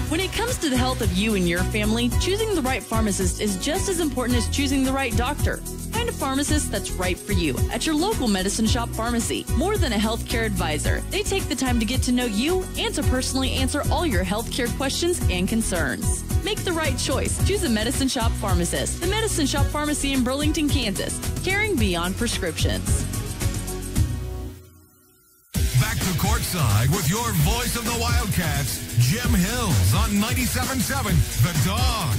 When it comes to the health of you and your family, choosing the right pharmacist is just as important as choosing the right doctor. Find a pharmacist that's right for you at your local Medicine Shop pharmacy. More than a healthcare advisor, they take the time to get to know you and to personally answer all your healthcare questions and concerns. Make the right choice. Choose a Medicine Shop pharmacist. The Medicine Shop Pharmacy in Burlington, Kansas. Caring beyond prescriptions. Back to courtside with your voice of the Wildcats, Jim Hills on 97.7 The Dawg.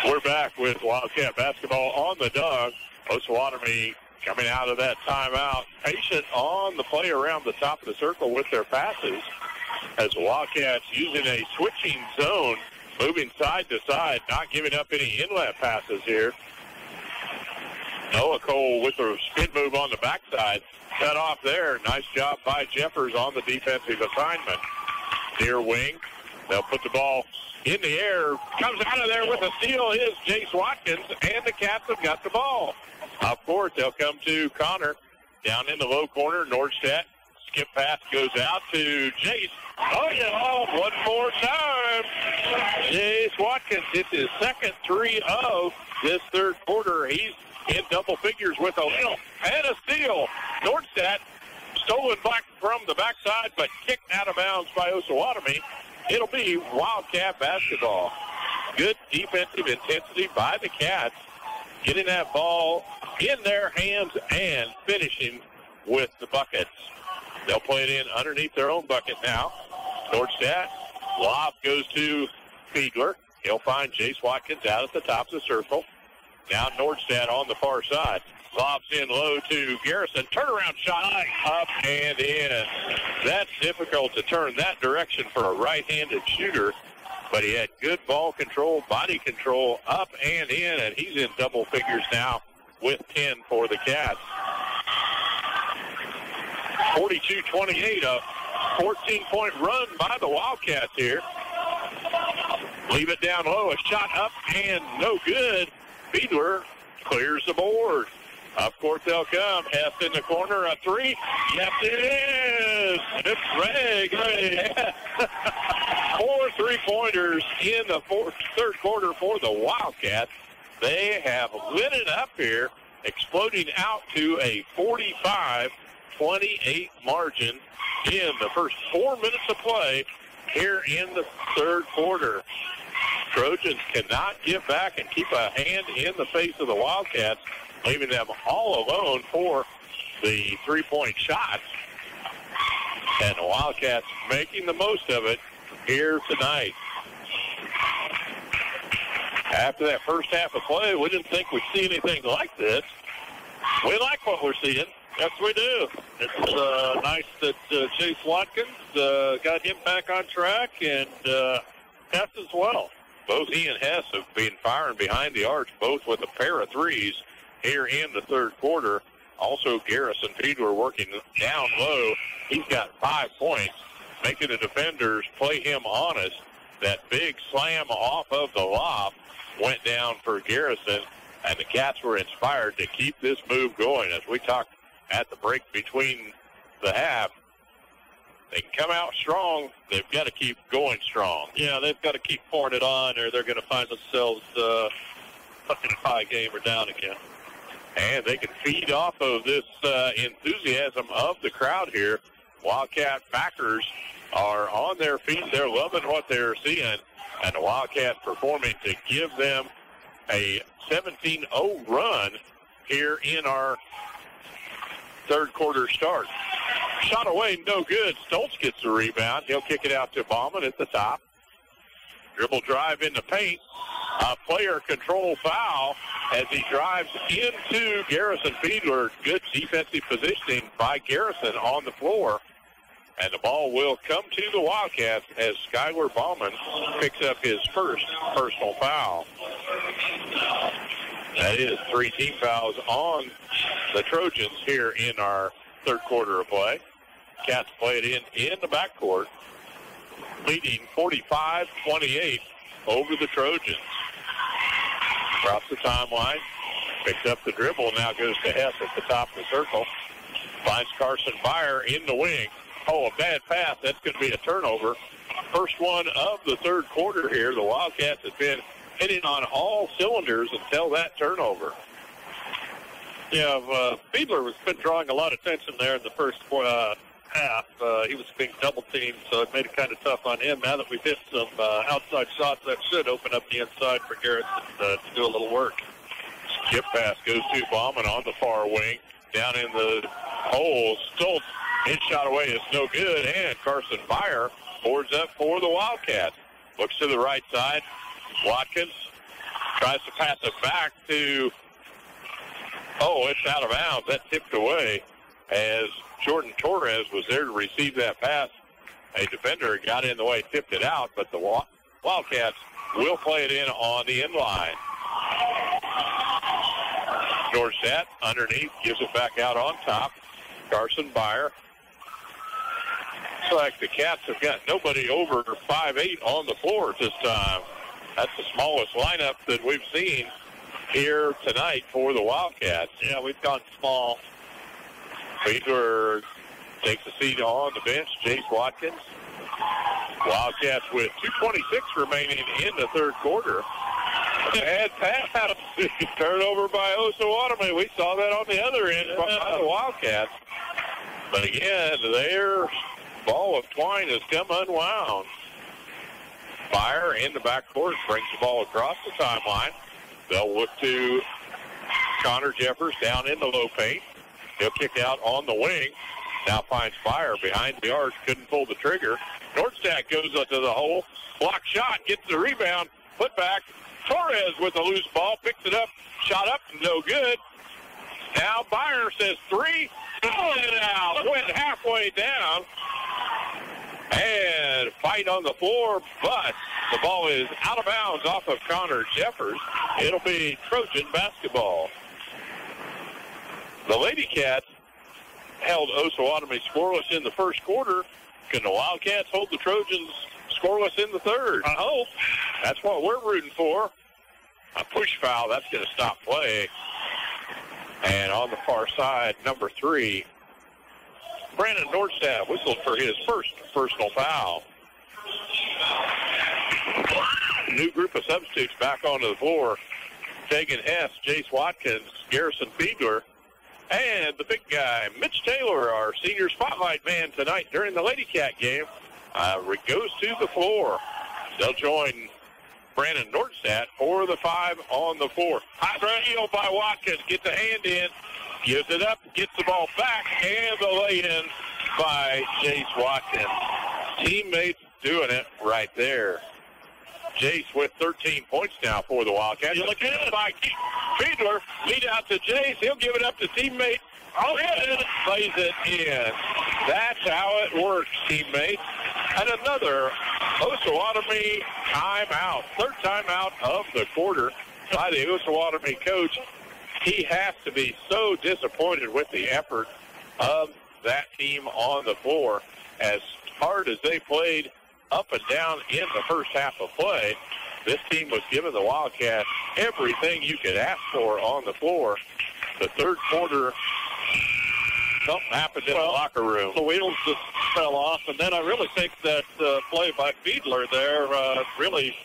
We're back with Wildcat basketball on the Dawg. Osawatomie coming out of that timeout, patient on the play around the top of the circle with their passes as the Wildcats using a switching zone, moving side to side, not giving up any inlet passes here. Noah Cole with a spin move on the backside. Cut off there. Nice job by Jeffers on the defensive assignment. Near wing. They'll put the ball in the air. Comes out of there with a steal is Jace Watkins, and the Cats have got the ball. Up court, they'll come to Connor. Down in the low corner, Nordstadt. Skip pass goes out to Jace. Oh, yeah, one more time. Jace Watkins hits his second three of this third quarter. He's in double figures with a little and a steal. Nordstadt stolen back from the backside, but kicked out of bounds by Osawatomie. It'll be Wildcat basketball. Good defensive intensity by the Cats, getting that ball in their hands and finishing with the buckets. They'll play it in underneath their own bucket now. Nordstadt, lob goes to Fiedler. He'll find Jace Watkins out at the top of the circle. Now Nordstadt on the far side. Lobs in low to Garrison. Turnaround shot up and in. That's difficult to turn that direction for a right-handed shooter, but he had good ball control, body control, up and in, and he's in double figures now with 10 for the Cats. 42-28, a 14-point run by the Wildcats here. Leave it down low, a shot up and no good. Fiedler clears the board. Up court they'll come. Hess in the corner, a three. Yes, it is. It's Ray. 4 3-pointers in the third quarter for the Wildcats. They have lit it up here, exploding out to a 45-28 margin in the first 4 minutes of play here in the third quarter. Trojans cannot give back and keep a hand in the face of the Wildcats, leaving them all alone for the three-point shots. And the Wildcats making the most of it here tonight. After that first half of play, we didn't think we'd see anything like this. We like what we're seeing. Yes, we do. It's nice that Chase Watkins got him back on track and Hess as well. Both he and Hess have been firing behind the arch, both with a pair of threes here in the third quarter. Also, Garrison Fiedler working down low. He's got 5 points, making the defenders play him honest. That big slam off of the lob went down for Garrison, and the Cats were inspired to keep this move going. As we talked at the break between the half, they can come out strong. They've got to keep going strong. Yeah, they've got to keep pouring it on, or they're going to find themselves up in a tie game or down again. And they can feed off of this enthusiasm of the crowd here. Wildcat backers are on their feet. They're loving what they're seeing. And the Wildcats performing to give them a 17-0 run here in our third quarter start. Shot away, no good. Stoltz gets the rebound. He'll kick it out to Bauman at the top. Dribble drive in the paint. A player control foul as he drives into Garrison Fiedler. Good defensive positioning by Garrison on the floor. And the ball will come to the Wildcats as Skylar Bauman picks up his first personal foul. That is 3 team fouls on the Trojans here in our third quarter of play. Cats play it in the backcourt, leading 45-28 over the Trojans. Across the timeline, picks up the dribble, now goes to Hess at the top of the circle. Finds Carson Byer in the wing. Oh, a bad pass. That's going to be a turnover. First one of the third quarter here. The Wildcats have been hitting on all cylinders until that turnover. Yeah, Fiedler has been drawing a lot of attention there in the first half. He was being double-teamed, so it made it kind of tough on him. Now that we've hit some outside shots, that should open up the inside for Garrison to do a little work. Skip pass goes to Bauman on the far wing. Down in the hole, Stoltz, his shot away is no good, and Carson Byer boards up for the Wildcats. Looks to the right side. Watkins tries to pass it back to, it's out of bounds. That tipped away as Jordan Torres was there to receive that pass. A defender got in the way, tipped it out, but the Wildcats will play it in on the end line. Nordstat underneath, gives it back out on top. Carson Byer. Looks like the Cats have got nobody over 5'8" on the floor at this time. That's the smallest lineup that we've seen here tonight for the Wildcats. Yeah, we've gone small. Fiedler takes a seat on the bench. Jace Watkins. Wildcats with 2:26 remaining in the third quarter. Bad pass. Turnover by Osawatomie. We saw that on the other end by the Wildcats. But again, their ball of twine has come unwound. Byer in the backcourt brings the ball across the timeline. They'll look to Connor Jeffers down in the low paint. He'll kick out on the wing. Now finds Byer behind the arc. Couldn't pull the trigger. Nordstadt goes up to the hole. Block shot. Gets the rebound. Put back. Torres with a loose ball. Picks it up. Shot up. No good. Now Byer says 3. Oh, it out. Went halfway down. And fight on the floor, but the ball is out of bounds off of Connor Jeffers. It'll be Trojan basketball. The Lady Cats held Osawatomie scoreless in the first quarter. Can the Wildcats hold the Trojans scoreless in the third? I hope. That's what we're rooting for. A push foul, that's going to stop play. And on the far side, number 3, Brandon Nordstadt whistled for his first personal foul. New group of substitutes back onto the floor. Tegan Hess, Jace Watkins, Garrison Fiedler, and the big guy, Mitch Taylor, our senior spotlight man tonight during the Lady Cat game, goes to the floor. They'll join Brandon Nordstadt for the 5 on the floor. High heel by Watkins, gets a hand in, gives it up, gets the ball back, and the lay-in by Jace Watkins. Teammates doing it right there. Jace with 13 points now for the Wildcats. You look at it by Fiedler. Lead out to Jace. He'll give it up to teammate. Oh, yeah, plays it in. That's how it works, teammates. And another Osawatomie timeout. Third timeout of the quarter by the Osawatomie coach. He has to be so disappointed with the effort of that team on the floor. As hard as they played up and down in the first half of play, this team was giving the Wildcats everything you could ask for on the floor. The third quarter, something happened in the locker room. The wheels just fell off, and then I really think that play by Fiedler there really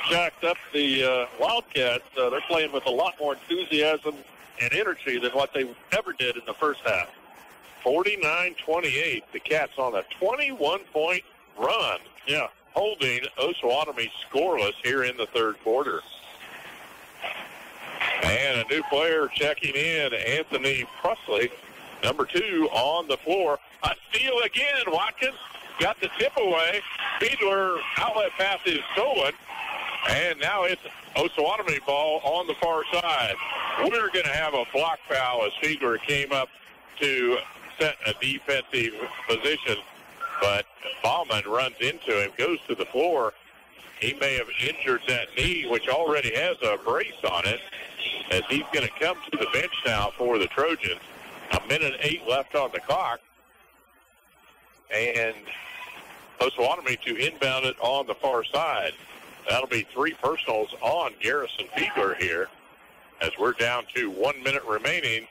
jacked up the Wildcats. They're playing with a lot more enthusiasm and energy than what they ever did in the first half. 49-28. The Cats on a 21-point run. Yeah. Holding Osawatomie scoreless here in the third quarter. And a new player checking in, Anthony Presley, number 2 on the floor. A steal again. Watkins got the tip away. Fiedler outlet pass is stolen. And now it's Osawatomie ball on the far side. We're going to have a block foul as Fiedler came up to set a defensive position. But Bauman runs into him, goes to the floor. He may have injured that knee, which already has a brace on it, as he's going to come to the bench now for the Trojans. 1:08 left on the clock. And Osawatomie to inbound it on the far side. That'll be 3 personals on Garrison Fiedler here, as we're down to 1 minute remaining.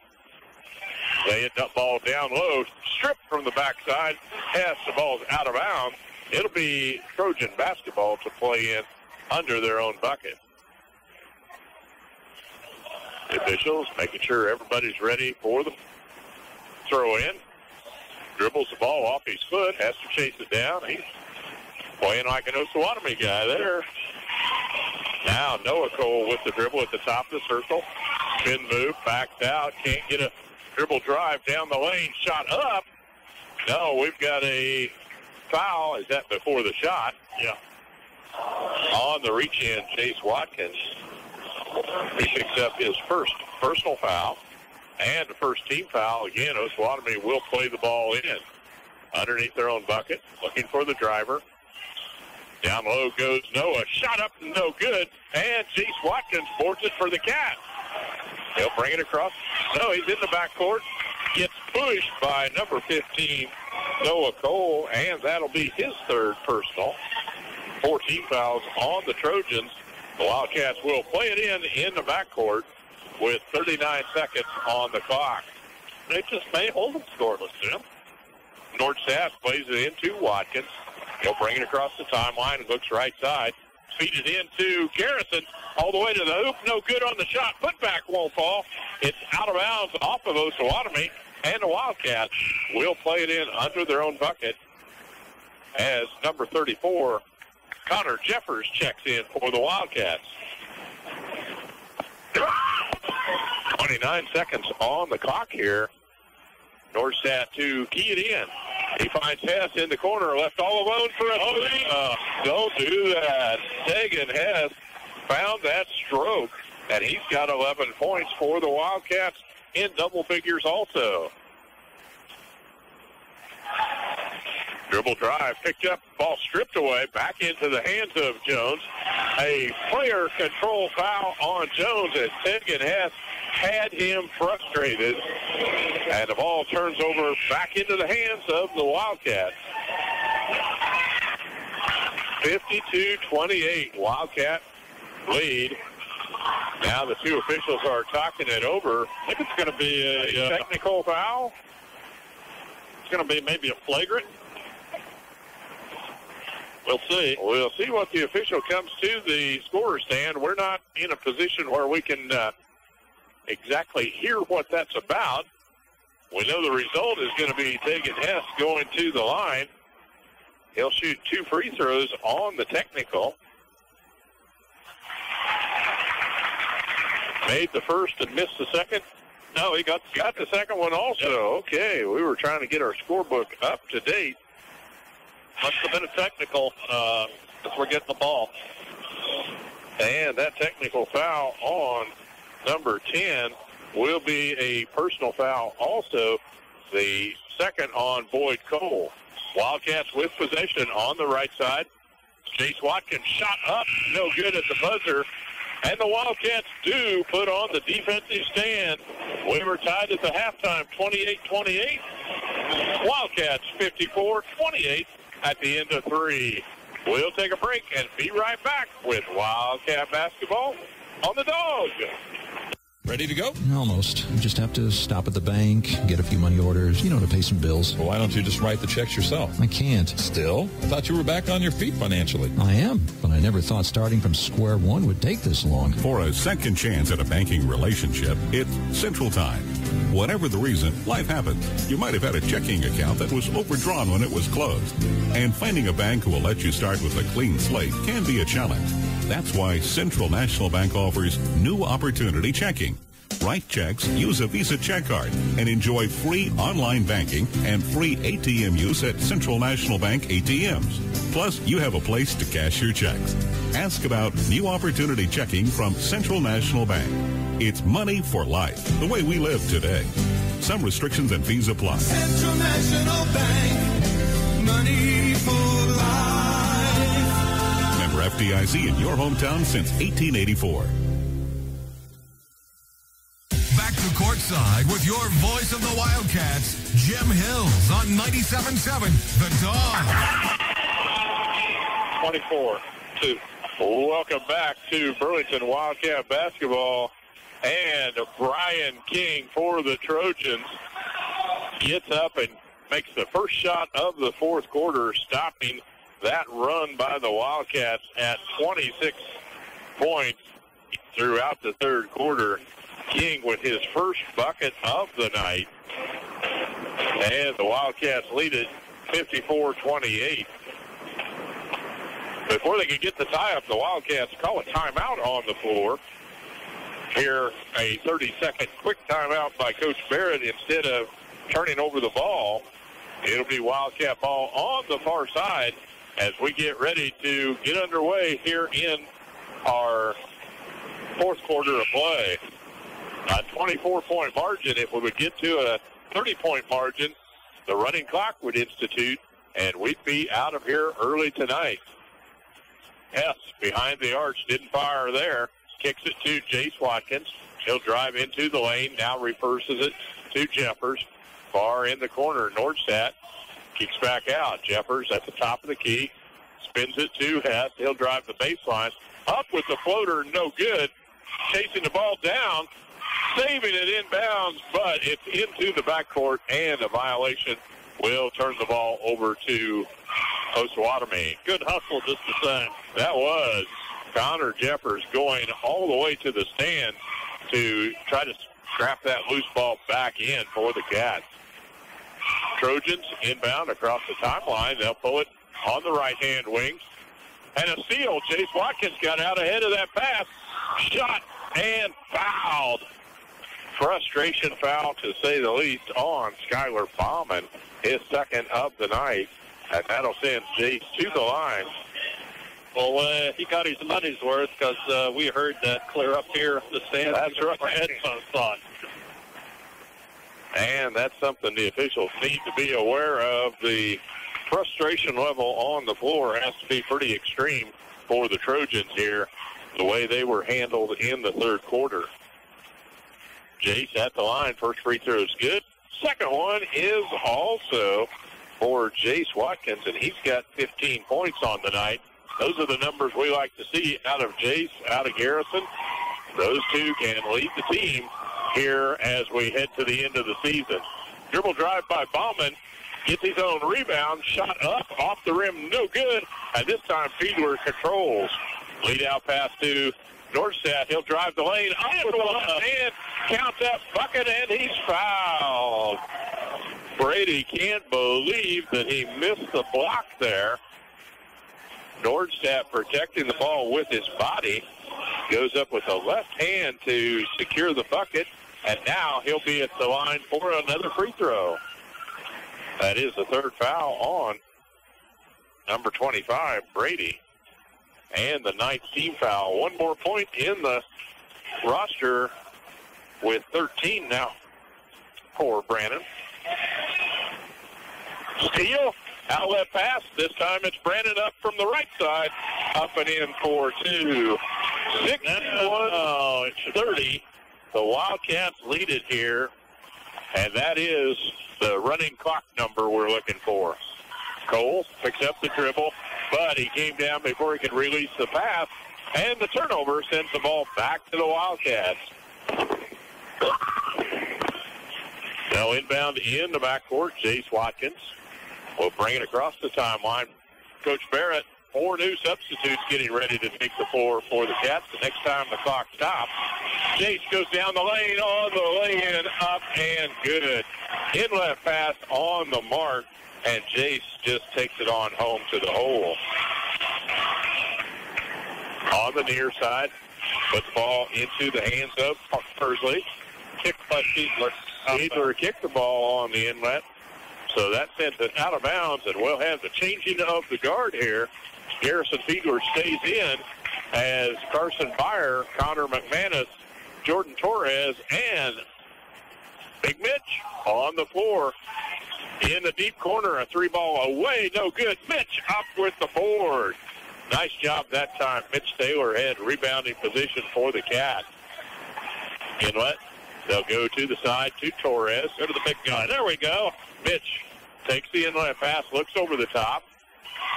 They hit that ball down low, stripped from the backside. Hess, the ball's out of bounds. It'll be Trojan basketball to play in under their own bucket. The officials making sure everybody's ready for the throw in. Dribbles the ball off his foot, has to chase it down. He's playing like an Osawatomie guy there. Now Noah Cole with the dribble at the top of the circle. Spin move, backs out, can't get a dribble drive down the lane, shot up. No, we've got a foul. Is that before the shot? Yeah. On the reach in, Chase Watkins. He picks up his first personal foul and the first team foul. Again, Osawatomie will play the ball in underneath their own bucket, looking for the driver. Down low goes Noah. Shot up, no good. And Chase Watkins boards it for the Cats. He'll bring it across. No, he's in the backcourt. Gets pushed by number 15, Noah Cole, and that'll be his third personal. 14 fouls on the Trojans. The Wildcats will play it in the backcourt with 39 seconds on the clock. They just may hold them scoreless, Jim. Nordstadt plays it into Watkins. He'll bring it across the timeline and looks right side. Feed it into Garrison. All the way to the hoop. No good on the shot. Putback won't fall. It's out of bounds off of Osawatomie. And the Wildcats will play it in under their own bucket as number 34, Connor Jeffers, checks in for the Wildcats. 29 seconds on the clock here. Nordstadt to key it in. He finds Hess in the corner, left all alone for a three. Don't do that. Tegan Hess found that stroke, and he's got 11 points for the Wildcats in double figures also. Dribble drive, picked up, ball stripped away, back into the hands of Jones. A player control foul on Jones as Tegan Hess had him frustrated. And the ball turns over back into the hands of the Wildcats. 52-28, Wildcat lead. Now the two officials are talking it over. I think it's going to be a technical foul. It's going to be maybe a flagrant. We'll see. We'll see what the official comes to the scorer stand. We're not in a position where we can exactly hear what that's about. We know the result is going to be Tegan Hess going to the line. He'll shoot 2 free throws on the technical. Made the first and missed the second. No, he got the second one also. Yep. Okay, we were trying to get our scorebook up to date. Must have been a technical as we're getting the ball. And that technical foul on number 10 will be a personal foul also, the second on Boyd Cole. Wildcats with possession on the right side. Jace Watkins shot up, no good at the buzzer. And the Wildcats do put on the defensive stand. We were tied at the halftime, 28-28. Wildcats 54-28 at the end of 3. We'll take a break and be right back with Wildcat basketball on the Dog. Ready to go? Almost. You just have to stop at the bank, get a few money orders, to pay some bills. Well, why don't you just write the checks yourself? I can't. Still? I thought you were back on your feet financially. I am, but I never thought starting from square one would take this long. For a second chance at a banking relationship, it's Central Time. Whatever the reason, life happens. You might have had a checking account that was overdrawn when it was closed. And finding a bank who will let you start with a clean slate can be a challenge. That's why Central National Bank offers New Opportunity Checking. Write checks, use a Visa check card, and enjoy free online banking and free ATM use at Central National Bank ATMs. Plus, you have a place to cash your checks. Ask about New Opportunity Checking from Central National Bank. It's money for life, the way we live today. Some restrictions and fees apply. Central National Bank, money for life. Member FDIC in your hometown since 1884. Back to courtside with your voice of the Wildcats, Jim Hills on 97.7 The Dog. 24-2. Welcome back to Burlington Wildcat basketball. And Brian King for the Trojans gets up and makes the first shot of the fourth quarter, stopping that run by the Wildcats at 26 points throughout the third quarter. King with his first bucket of the night. And the Wildcats lead it 54-28. Before they could get the tie-up, the Wildcats call a timeout on the floor. Here, a 30-second quick timeout by Coach Barrett instead of turning over the ball. It'll be Wildcat ball on the far side as we get ready to get underway here in our fourth quarter of play. A 24-point margin. If we would get to a 30-point margin, the running clock would institute, and we'd be out of here early tonight. Hess behind the arch, didn't fire there. Kicks it to Jace Watkins. He'll drive into the lane, now reverses it to Jeffers. Far in the corner, Nordstadt kicks back out. Jeffers at the top of the key, spins it to Hess. He'll drive the baseline. Up with the floater, no good. Chasing the ball down, saving it inbounds, but it's into the backcourt, and a violation will turn the ball over to Osawatomie. Good hustle just the same. That was Connor Jeffers going all the way to the stand to try to scrap that loose ball back in for the Cats. Trojans inbound across the timeline. They'll pull it on the right-hand wing. And a steal. Jace Watkins got out ahead of that pass. Shot and fouled. Frustration foul, to say the least, on Skylar Bauman, his second of the night. And that'll send Jace to the line. Well, he got his money's worth because we heard that clear up here the stand. That's right. Our headphones on. And that's something the officials need to be aware of. The frustration level on the floor has to be pretty extreme for the Trojans here, the way they were handled in the third quarter. Jace at the line. First free throw is good. Second one is also for Jace Watkins, and he's got 15 points on the night. Those are the numbers we like to see out of Jace, out of Garrison. Those two can lead the team here as we head to the end of the season. Dribble drive by Bauman. Gets his own rebound. Shot up, off the rim, no good. And this time Fiedler controls. Lead out pass to Nordstadt. He'll drive the lane. Up with the left hand. Count that bucket, and he's fouled. Brady can't believe that he missed the block there. Nordstadt protecting the ball with his body. Goes up with the left hand to secure the bucket. And now he'll be at the line for another free throw. That is the third foul on number 25, Brady. And the ninth team foul. One more point in the roster with 13 now for Brandon. Steal Outlet pass. This time it's Brandon up from the right side. Up and in for 2. 61-30. The Wildcats lead it here. And that is the running clock number we're looking for. Cole picks up the dribble, but he came down before he could release the pass. And the turnover sends the ball back to the Wildcats. Now inbound in the backcourt, Jace Watkins will bring it across the timeline. Coach Barrett, 4 new substitutes getting ready to take the floor for the Cats. The next time the clock stops, Jace goes down the lane on the lay-in, up and good. Inlet pass on the mark, and Jace just takes it on home to the hole. On the near side, puts the ball into the hands of Pursley. Kicked by Fiedler. Fiedler kicked the ball on the inlet. So that sends it out of bounds, and we'll have the changing of the guard here. Garrison Fiedler stays in as Carson Byer, Connor McManus, Jordan Torres, and Big Mitch on the floor. In the deep corner, a 3-ball away, no good. Mitch up with the board. Nice job that time. Mitch Taylor had rebounding position for the Cats. Inlet. They'll go to the side to Torres. Go to the big guy. There we go. Mitch takes the inlet pass, looks over the top,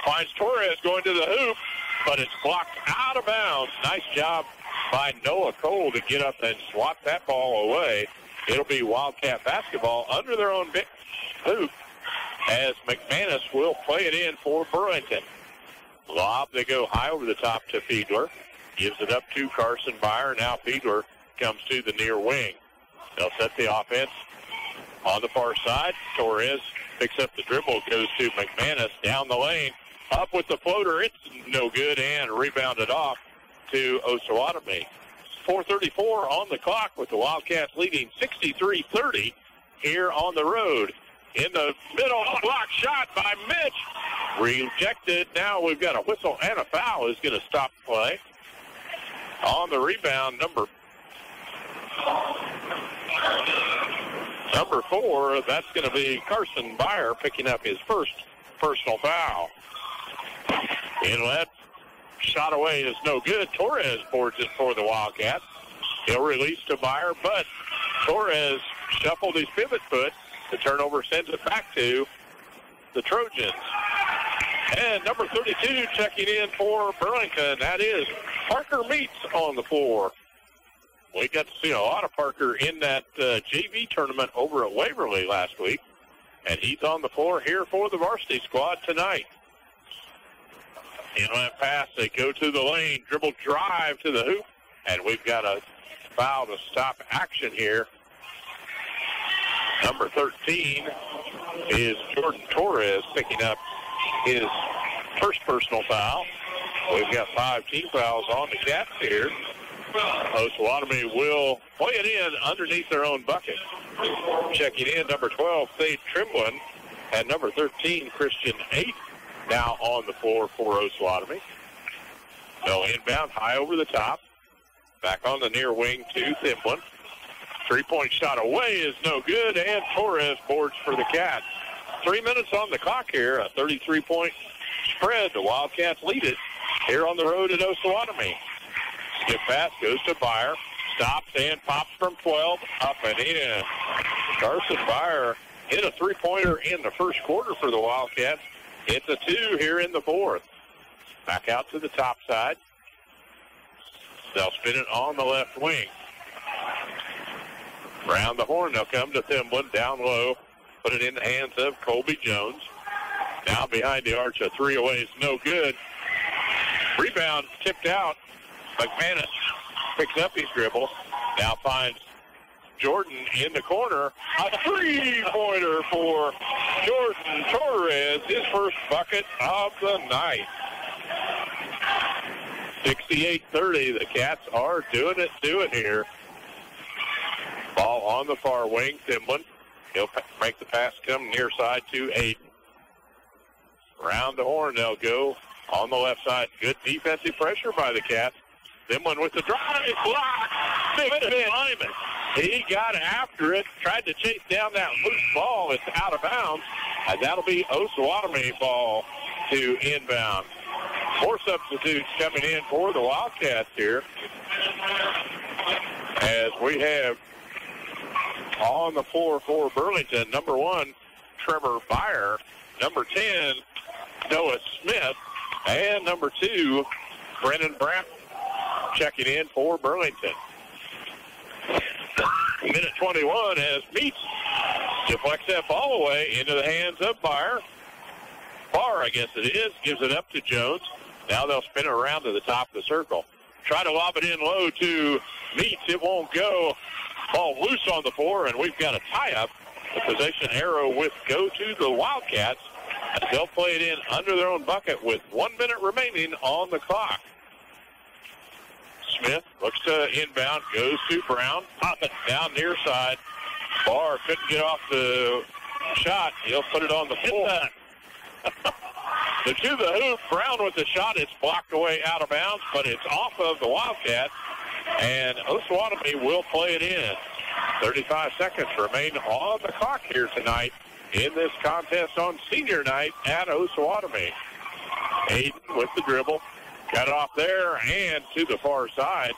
finds Torres going to the hoop, but it's blocked out of bounds. Nice job by Noah Cole to get up and swat that ball away. It'll be Wildcat basketball under their own big hoop as McManus will play it in for Burlington. Lob, they go high over the top to Fiedler. Gives it up to Carson Byer. Now Fiedler comes to the near wing. They'll set the offense on the far side. Torres picks up the dribble, goes to McManus down the lane. Up with the floater. It's no good and rebounded off to Osawatomie. 4:34 on the clock with the Wildcats leading 63-30 here on the road. In the middle, a block shot by Mitch. Rejected. Now we've got a whistle and a foul is going to stop play. On the rebound, number 4, that's going to be Carson Byer picking up his first personal foul. Inlet, shot away is no good. Torres boards it for the Wildcats. He'll release to Byer, but Torres shuffled his pivot foot. The turnover sends it back to the Trojans. And number 32 checking in for Burlington. That is Parker Meats on the floor. We got to see a lot of Parker in that JV tournament over at Waverly last week. And he's on the floor here for the varsity squad tonight. Inlet pass, they go to the lane, dribble drive to the hoop. And we've got a foul to stop action here. Number 13 is Jordan Torres picking up his first personal foul. We've got 5 team fouls on the Cats here. Osawatomie will play it in underneath their own bucket. Checking in, number 12, Sage Tremblin, and number 13, Christian 8, now on the floor for Osawatomie. They'll inbound high over the top. Back on the near wing to Thimblin. 3-point shot away is no good, and Torres boards for the Cats. 3 minutes on the clock here, a 33-point spread. The Wildcats lead it here on the road at Osawatomie. Skip pass goes to Byer. Stops and pops from 12. Up and in. Carson Byer hit a 3-pointer in the first quarter for the Wildcats. It's a 2 here in the fourth. Back out to the top side. They'll spin it on the left wing. Round the horn, they'll come to Thimblin down low. Put it in the hands of Colby Jones. Now behind the arch, a 3 away is no good. Rebound tipped out. McManus picks up his dribble. Now finds Jordan in the corner. A 3-pointer for Jordan Torres. His first bucket of the night. 68-30. The Cats are doing it here. Ball on the far wing. Thimblin. He'll make the pass come near side to Aiden. Round the horn they'll go on the left side. Good defensive pressure by the Cats. Thimblin with the drive. Block. Big Lyman He got after it, tried to chase down that loose ball. It's out of bounds, and that'll be Osawatomie ball to inbound. 4 substitutes coming in for the Wildcats here, as we have on the floor for Burlington, number 1, Trevor Byer, number 10, Noah Smith, and number 2, Brennan Brown, checking in for Burlington. Minute 21 as Meats deflects that ball away into the hands of Barr, I guess it is, gives it up to Jones. Now they'll spin it around to the top of the circle. Try to lob it in low to Meats. It won't go. Ball loose on the floor, and we've got a tie-up. The possession arrow with go to the Wildcats. They'll play it in under their own bucket with 1 minute remaining on the clock. Smith looks to inbound, goes to Brown, pop it down near side. Barr couldn't get off the shot. He'll put it on the floor. To the hoop, Brown with the shot. It's blocked away out of bounds, but it's off of the Wildcats, and Osawatomie will play it in. 35 seconds remain on the clock here tonight in this contest on senior night at Osawatomie. Aiden with the dribble. Got it off there and to the far side.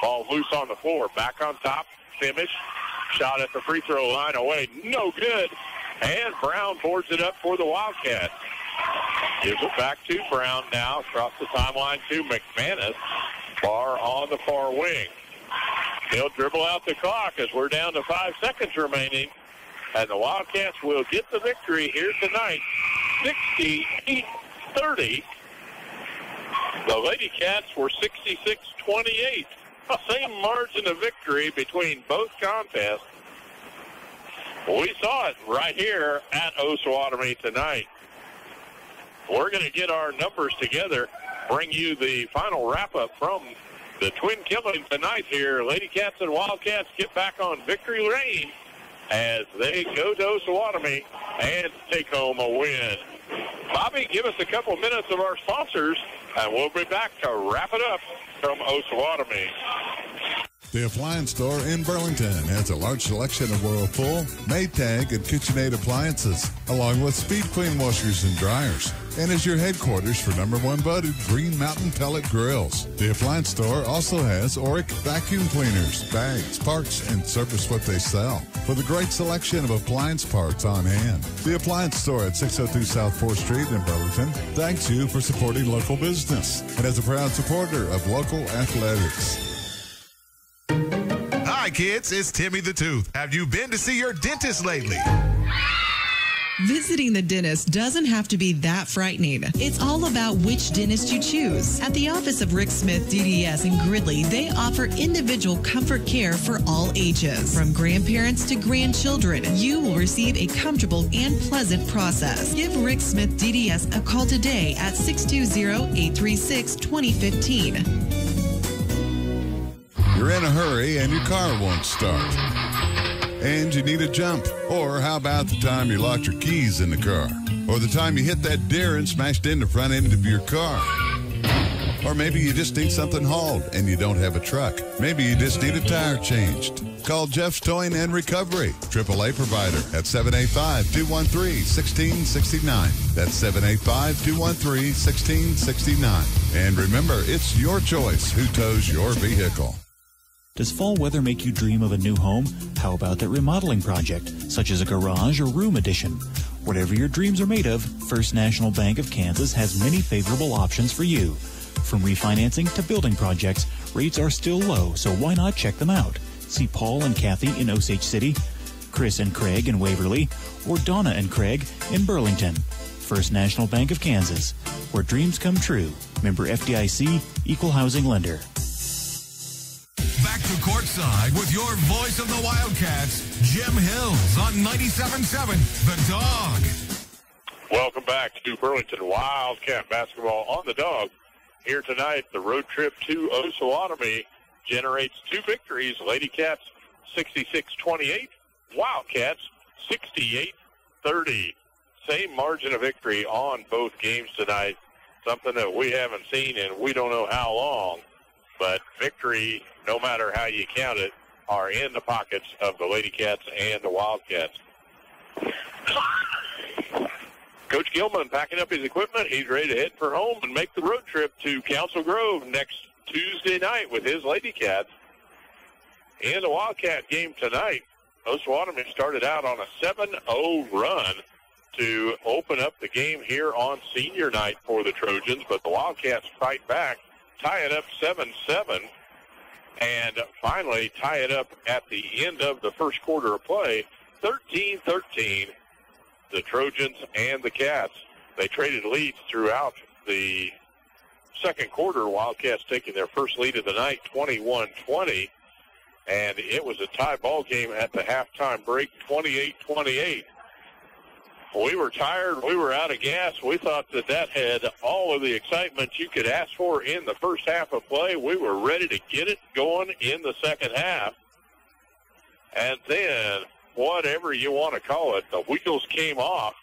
Ball loose on the floor. Back on top. Finish. Shot at the free throw line away. No good. And Brown boards it up for the Wildcats. Gives it back to Brown now. Across the timeline to McManus. Barr on the far wing. They'll dribble out the clock as we're down to 5 seconds remaining. And the Wildcats will get the victory here tonight. 68-30. The Lady Cats were 66-28. Same margin of victory between both contests. We saw it right here at Osawatomie tonight. We're going to get our numbers together, bring you the final wrap-up from the Twin Killing tonight here. Lady Cats and Wildcats get back on victory lane as they go to Osawatomie and take home a win. Bobby, give us a couple minutes of our sponsors, and we'll be back to wrap it up from Osawatomie. The Appliance Store in Burlington has a large selection of Whirlpool, Maytag, and KitchenAid appliances, along with Speed Queen washers and dryers, and is your headquarters for #1 voted Green Mountain pellet grills. The Appliance Store also has Oric vacuum cleaners, bags, parts, and service what they sell, with a great selection of appliance parts on hand. The Appliance Store at 602 South 4th Street in Burlington thanks you for supporting local business and is a proud supporter of local athletics. Hi, kids. It's Timmy the Tooth. Have you been to see your dentist lately? Visiting the dentist doesn't have to be that frightening. It's all about which dentist you choose. At the office of Rick Smith DDS in Gridley, they offer individual comfort care for all ages. From grandparents to grandchildren, you will receive a comfortable and pleasant process. Give Rick Smith DDS a call today at 620-836-2015. You're in a hurry and your car won't start. And you need a jump. Or how about the time you locked your keys in the car? Or the time you hit that deer and smashed in the front end of your car? Or maybe you just need something hauled and you don't have a truck. Maybe you just need a tire changed. Call Jeff's Towing and Recovery, AAA provider at 785-213-1669. That's 785-213-1669. And remember, it's your choice who tows your vehicle. Does fall weather make you dream of a new home? How about that remodeling project, such as a garage or room addition? Whatever your dreams are made of, First National Bank of Kansas has many favorable options for you. From refinancing to building projects, rates are still low, so why not check them out? See Paul and Kathy in Osage City, Chris and Craig in Waverly, or Donna and Craig in Burlington. First National Bank of Kansas, where dreams come true. Member FDIC, Equal Housing Lender. Back to courtside with your voice of the Wildcats, Jim Hills on 97.7 The Dog. Welcome back to Burlington Wildcat basketball on the Dog. Here tonight, the road trip to Osawatomie generates 2 victories. Lady Cats 66-28, Wildcats 68-30. Same margin of victory on both games tonight. Something that we haven't seen in we don't know how long. But victory, no matter how you count it, are in the pockets of the Lady Cats and the Wildcats. Coach Gilman packing up his equipment. He's ready to head for home and make the road trip to Council Grove next Tuesday night with his Lady Cats. In the Wildcat game tonight, Osawatomie started out on a 7-0 run to open up the game here on senior night for the Trojans, but the Wildcats fight back, tie it up 7-7, and finally tie it up at the end of the first quarter of play, 13-13. The Trojans and the Cats, they traded leads throughout the second quarter. Wildcats taking their first lead of the night, 21-20, and it was a tie ball game at the halftime break, 28-28. We were tired. We were out of gas. We thought that had all of the excitement you could ask for in the first half of play. We were ready to get it going in the second half. And then, whatever you want to call it, the wheels came off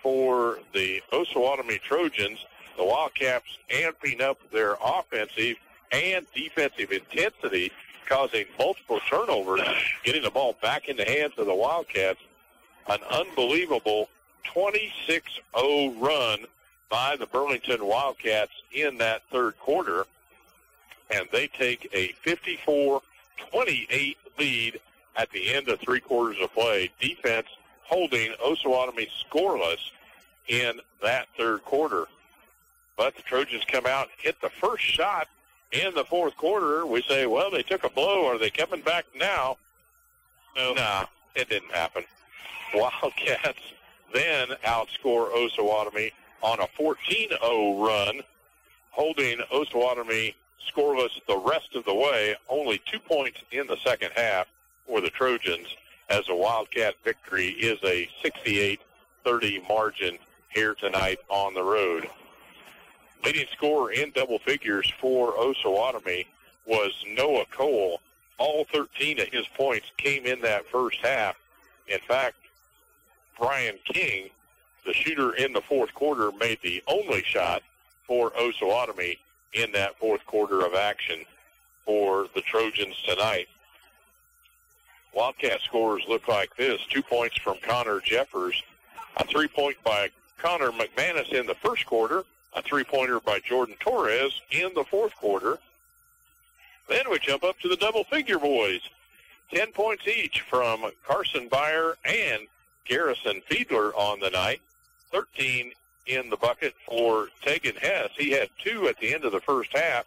for the Osawatomie Trojans. The Wildcats amping up their offensive and defensive intensity, causing multiple turnovers, getting the ball back in the hands of the Wildcats. An unbelievable 26-0 run by the Burlington Wildcats in that third quarter, and they take a 54-28 lead at the end of three quarters of play. Defense holding Osawatomie scoreless in that third quarter. But the Trojans come out, hit the first shot in the fourth quarter. We say, well, they took a blow. Are they coming back now? No, it didn't happen. Wildcats then outscore Osawatomie on a 14-0 run, holding Osawatomie scoreless the rest of the way. Only 2 points in the second half for the Trojans, as a Wildcat victory is a 68-30 margin here tonight on the road. Leading scorer in double figures for Osawatomie was Noah Cole. All 13 of his points came in that first half. In fact, Brian King, the shooter in the fourth quarter, made the only shot for Osawatomie in that fourth quarter of action for the Trojans tonight. Wildcat scores look like this. 2 points from Connor Jeffers, a 3-point by Connor McManus in the first quarter, a 3-pointer by Jordan Torres in the fourth quarter. Then we jump up to the double-figure boys. 10 points each from Carson Byer and Garrison Fiedler on the night. 13 in the bucket for Tegan Hess. He had 2 at the end of the first half.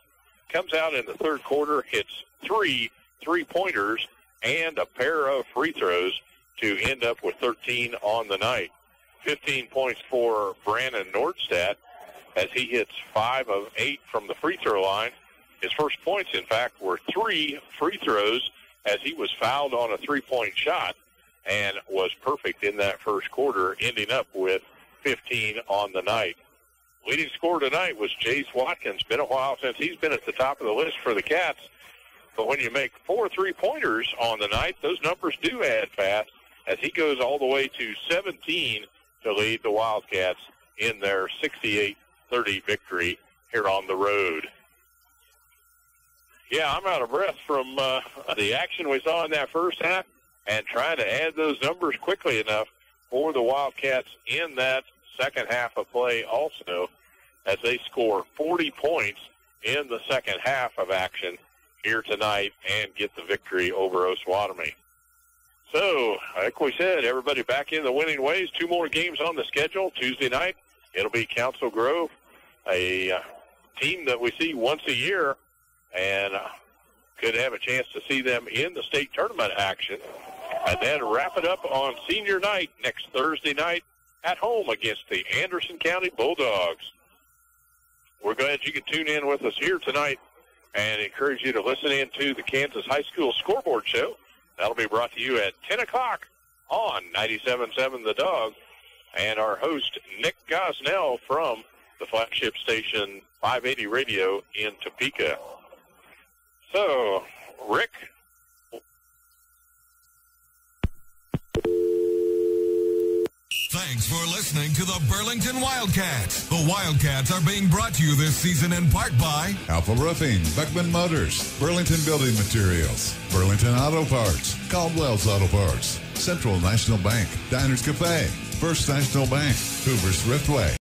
Comes out in the third quarter, hits 3 3-pointers and a pair of free throws to end up with 13 on the night. 15 points for Brandon Nordstadt as he hits 5 of 8 from the free throw line. His first points, in fact, were 3 free throws as he was fouled on a 3-point shot and was perfect in that first quarter, ending up with 15 on the night. Leading scorer tonight was Jace Watkins. Been a while since he's been at the top of the list for the Cats. But when you make 4 3-pointers on the night, those numbers do add fast as he goes all the way to 17 to lead the Wildcats in their 68-30 victory here on the road. Yeah, I'm out of breath from the action we saw in that first half and trying to add those numbers quickly enough for the Wildcats in that second half of play also, as they score 40 points in the second half of action here tonight and get the victory over Osawatomie. So, like we said, everybody back in the winning ways. 2 more games on the schedule. Tuesday night, it'll be Council Grove, a team that we see once a year, and could have a chance to see them in the state tournament action. And then wrap it up on senior night next Thursday night at home against the Anderson County Bulldogs. We're glad you can tune in with us here tonight and encourage you to listen in to the Kansas High School Scoreboard Show. That'll be brought to you at 10 o'clock on 97.7 The Dog. And our host, Nick Gosnell from the flagship station 580 Radio in Topeka. So, Rick. Thanks for listening to the Burlington Wildcats. The Wildcats are being brought to you this season in part by Alpha Roofing, Beckman Motors, Burlington Building Materials, Burlington Auto Parts, Caldwell's Auto Parts, Central National Bank, Diners Cafe, First National Bank, Hoover's Thriftway,